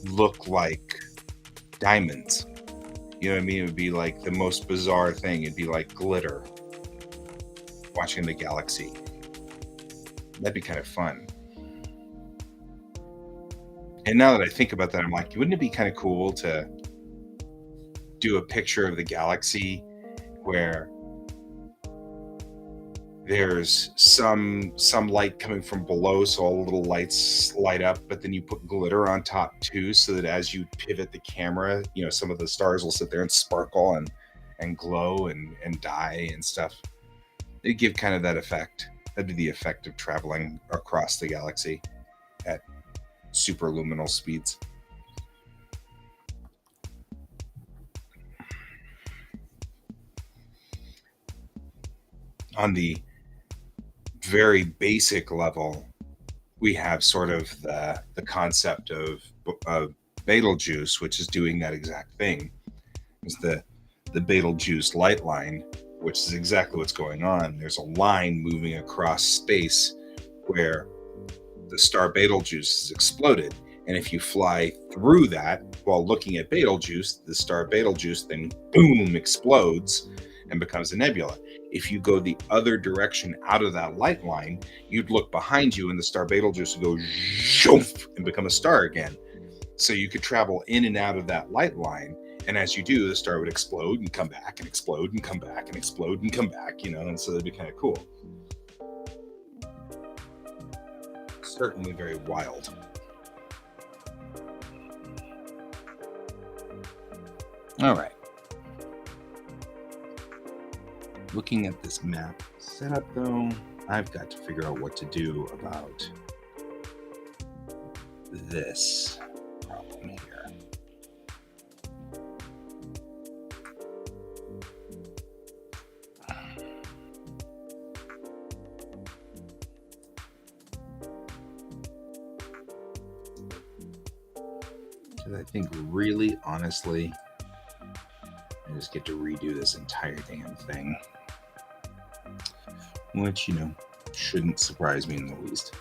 look like diamonds. You know what I mean? It would be like the most bizarre thing. It'd be like glitter watching the galaxy. That'd be kind of fun. And now that I think about that, I'm like, wouldn't it be kind of cool to do a picture of the galaxy where there's some light coming from below, so all the little lights light up, but then you put glitter on top too, so that as you pivot the camera, some of the stars will sit there and sparkle and glow and die and stuff. It'd give kind of that effect. That'd be the effect of traveling across the galaxy at superluminal speeds. On the very basic level, we have sort of the concept of Betelgeuse, which is doing that exact thing. It's the Betelgeuse light line, which is exactly what's going on. There's a line moving across space where the star Betelgeuse has exploded. And if you fly through that while looking at Betelgeuse, the star Betelgeuse then boom explodes and becomes a nebula. If you go the other direction out of that light line, you'd look behind you and the star Betelgeuse would go shoof and become a star again. So you could travel in and out of that light line. And as you do, the star would explode and come back and explode and come back and explode and come back, and so that'd be kind of cool. Certainly very wild. All right. Looking at this map setup, though, I've got to figure out what to do about this problem here. Because I think really, honestly, I just get to redo this entire damn thing. Which, shouldn't surprise me in the least.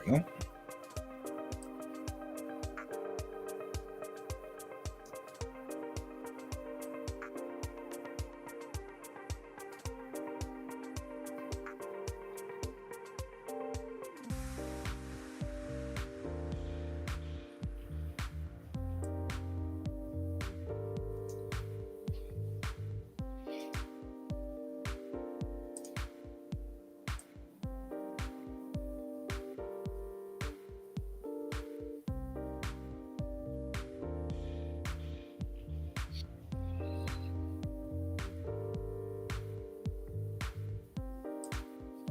There we go.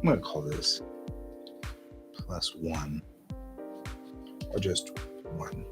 I'm going to call this +1 or just 1.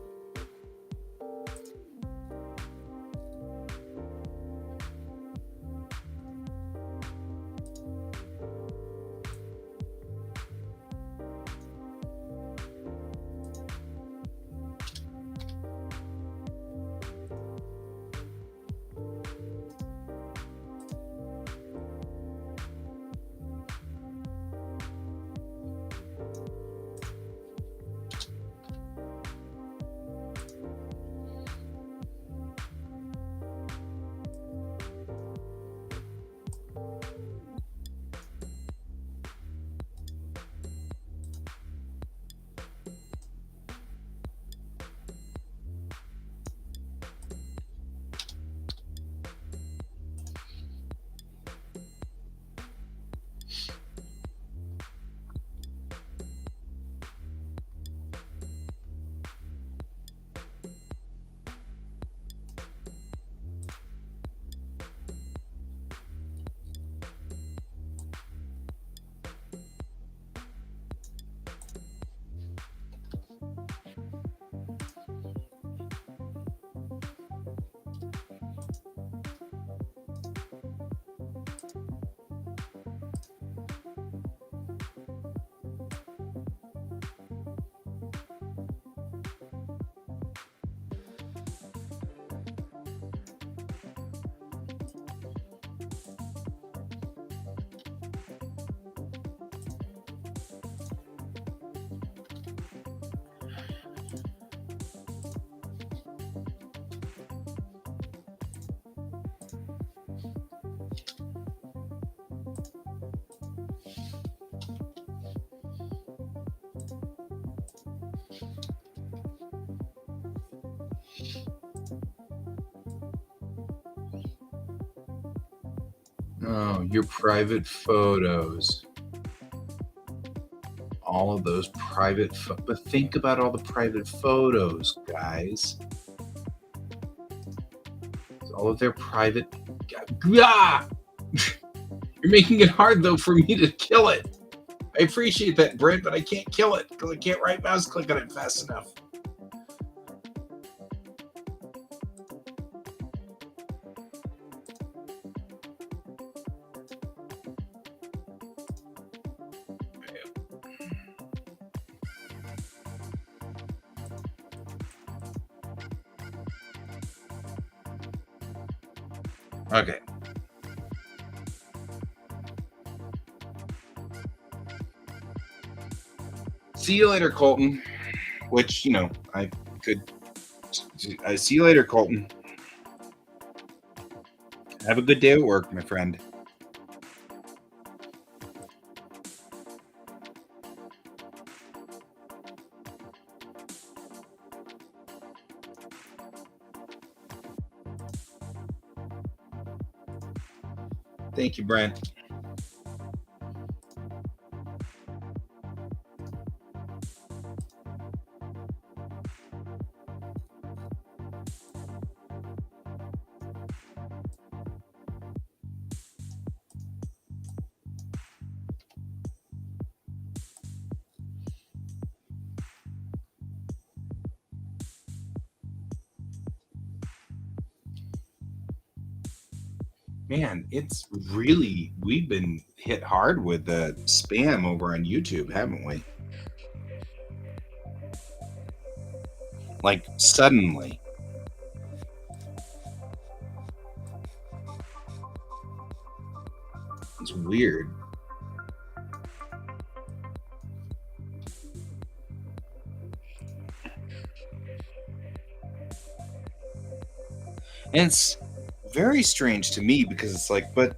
Oh, your private photos. All of those private but think about all the private photos, guys. All of their private You're making it hard though for me to kill it. I appreciate that, Brent, but I can't kill it because I can't right mouse click on it fast enough. Okay. See you later, Colton. Which, you know, I could. See you later, Colton. Have a good day at work, my friend. Thank you, Brent. Man, it's really, we've been hit hard with the spam over on YouTube, haven't we? Like, suddenly. It's weird. And it's very strange to me because it's like, but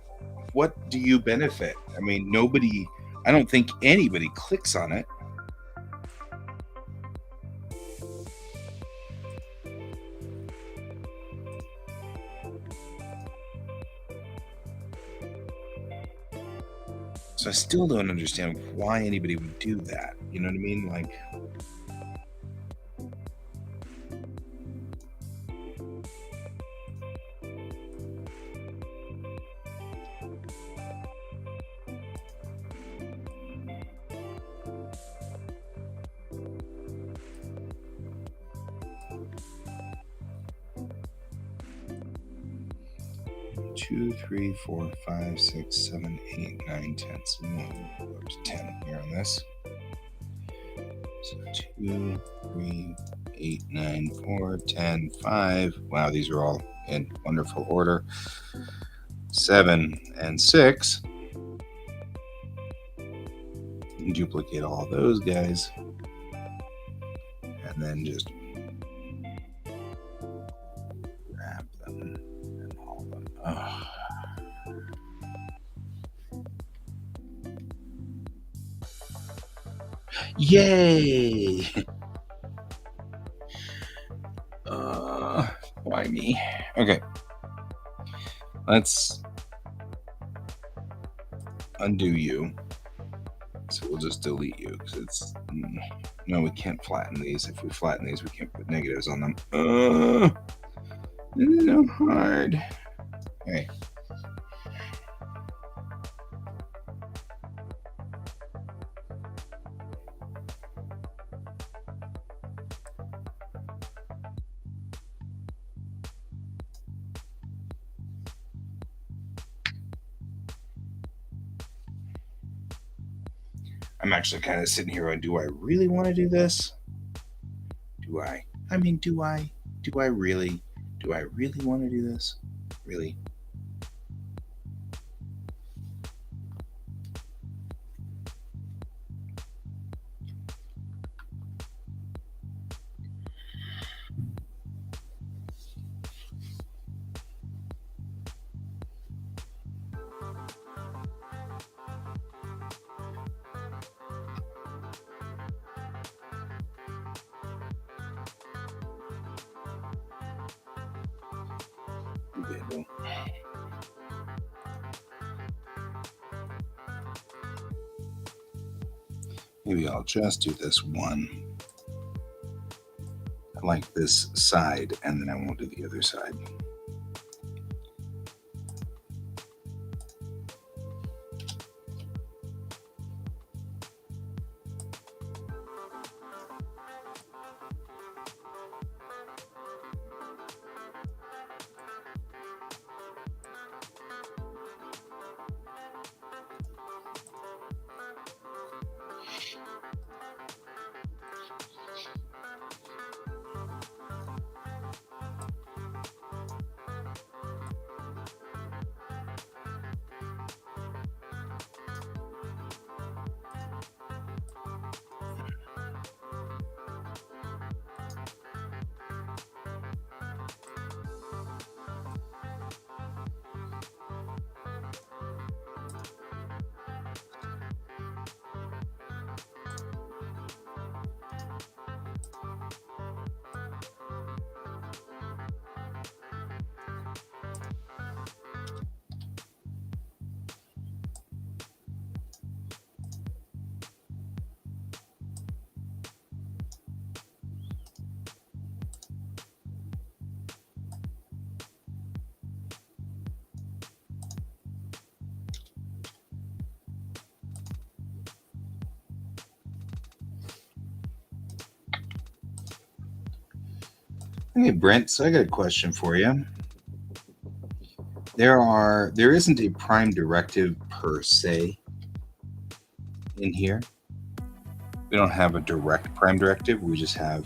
what do you benefit? I mean, nobody, I don't think anybody clicks on it. So I still don't understand why anybody would do that. You know what I mean? Like, two, three, four, five, six, seven, 8, 9, 10. So there's 10 here on this. So 2, 3, 8, 9, 4, 10, 5. Wow, these are all in wonderful order. 7 and 6. Duplicate all those guys. And then just grab them and all of them. Oh. Yay! Why me? Okay. Let's undo you. So we'll just delete you because it's no, we can't flatten these. If we flatten these, we can't put negatives on them. This is so hard. Okay. I'm actually kind of sitting here going, do I really want to do this? Do I? I mean, do I? Do I really? Do I really want to do this? Really? Maybe I'll just do this one. I like this side, and then I won't do the other side. Okay, Brent. So I got a question for you. There isn't a prime directive per se in here. We don't have a direct prime directive. We just have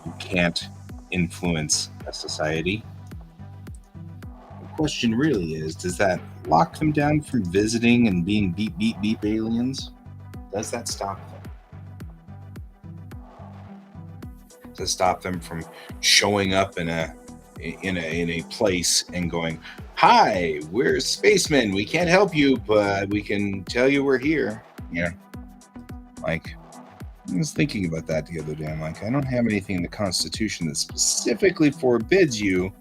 you can't influence a society. The question really is, does that lock them down from visiting and being beep beep beep aliens? Does that stop them? Does it stop them from showing up in a place and going, "Hi, we're spacemen. We can't help you, but we can tell you we're here." Yeah, like I was thinking about that the other day. I'm like, I don't have anything in the Constitution that specifically forbids you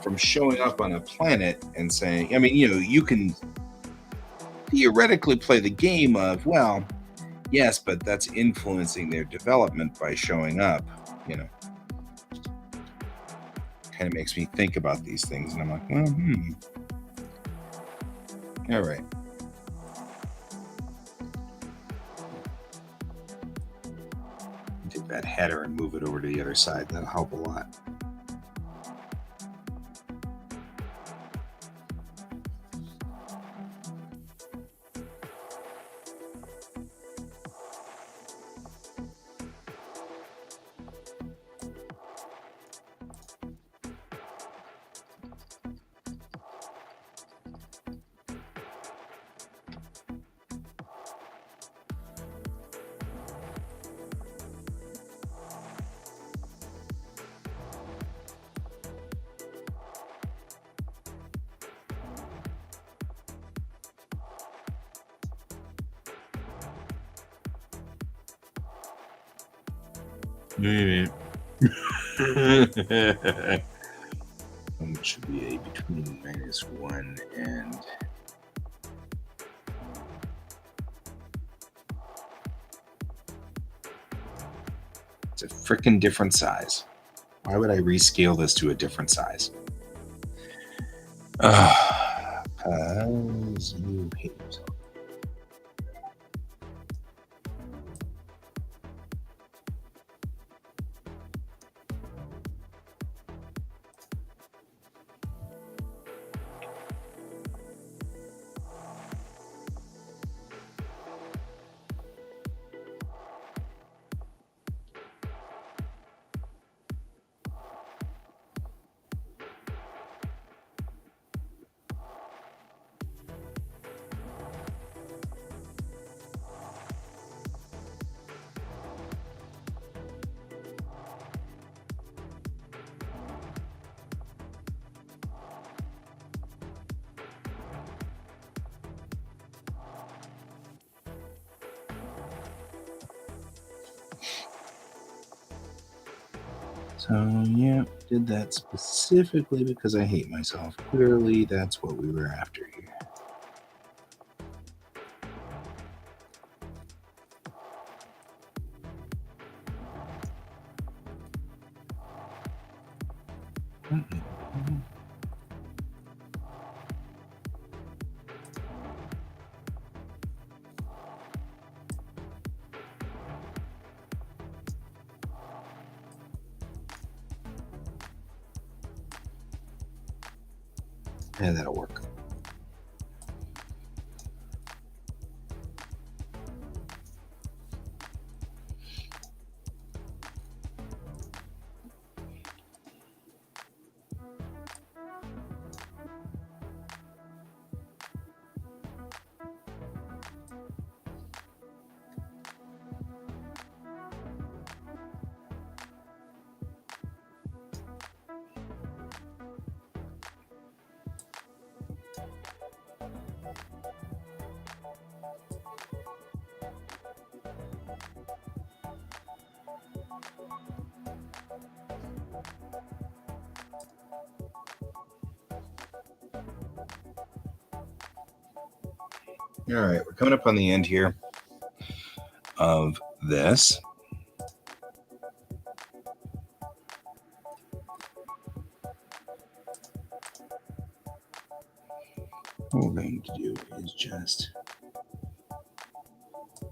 from showing up on a planet and saying, I mean, you can theoretically play the game of, well, yes, but that's influencing their development by showing up, you know. Kind of makes me think about these things, and I'm like, well, all right. Take that header and move it over to the other side. That'll help a lot. Maybe. How much should be a between -1 and it's a freaking different size. Why would I rescale this to a different size? Because you hate yourself. So, yeah, did that specifically because I hate myself. Clearly, that's what we were after here. Yeah, that'll work. All right, we're coming up on the end here of this. What we're going to do is just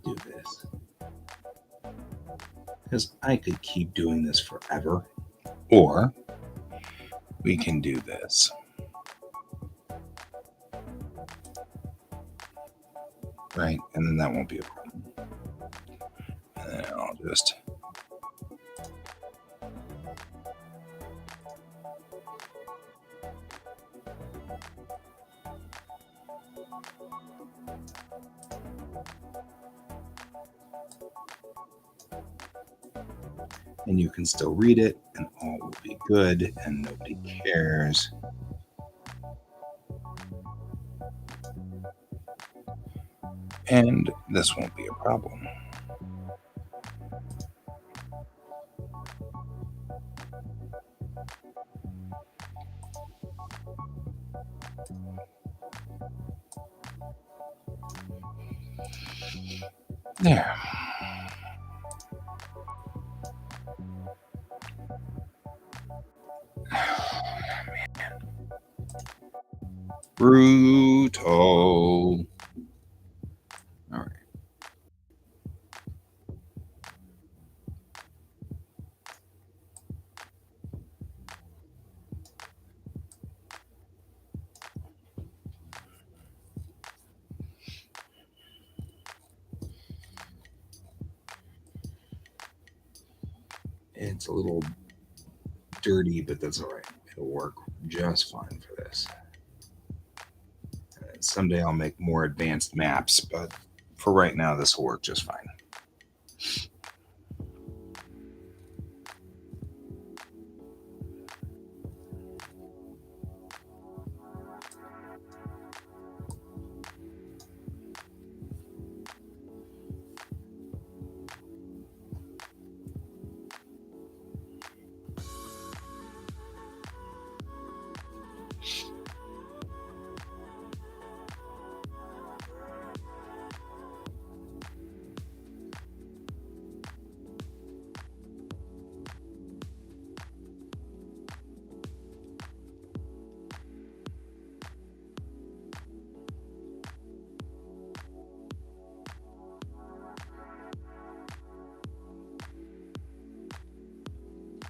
do this. Because I could keep doing this forever, or we can do this. Right, and then that won't be a problem. And then I'll just and you can still read it and all will be good and nobody cares. And this won't be a problem. There. Brutal. All right. It's a little dirty, but that's all right. It'll work just fine for this. Someday I'll make more advanced maps, but for right now, this will work just fine.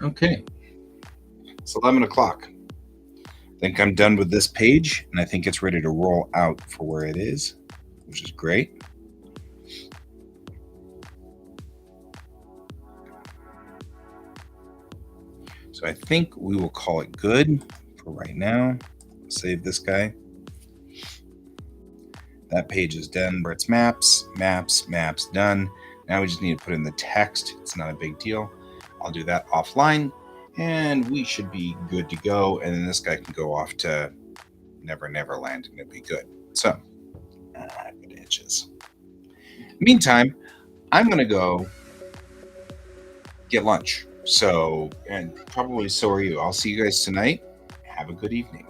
Okay, it's 11 o'clock. I think I'm done with this page, and I think it's ready to roll out for where it is, which is great. So I think we will call it good for right now. Save this guy. That page is done where it's maps, maps, maps, done. Now we just need to put in the text. It's not a big deal. I'll do that offline and we should be good to go. And then this guy can go off to Never Never Land and it'll be good. So, good itches. Meantime, I'm going to go get lunch. So, and probably so are you. I'll see you guys tonight. Have a good evening.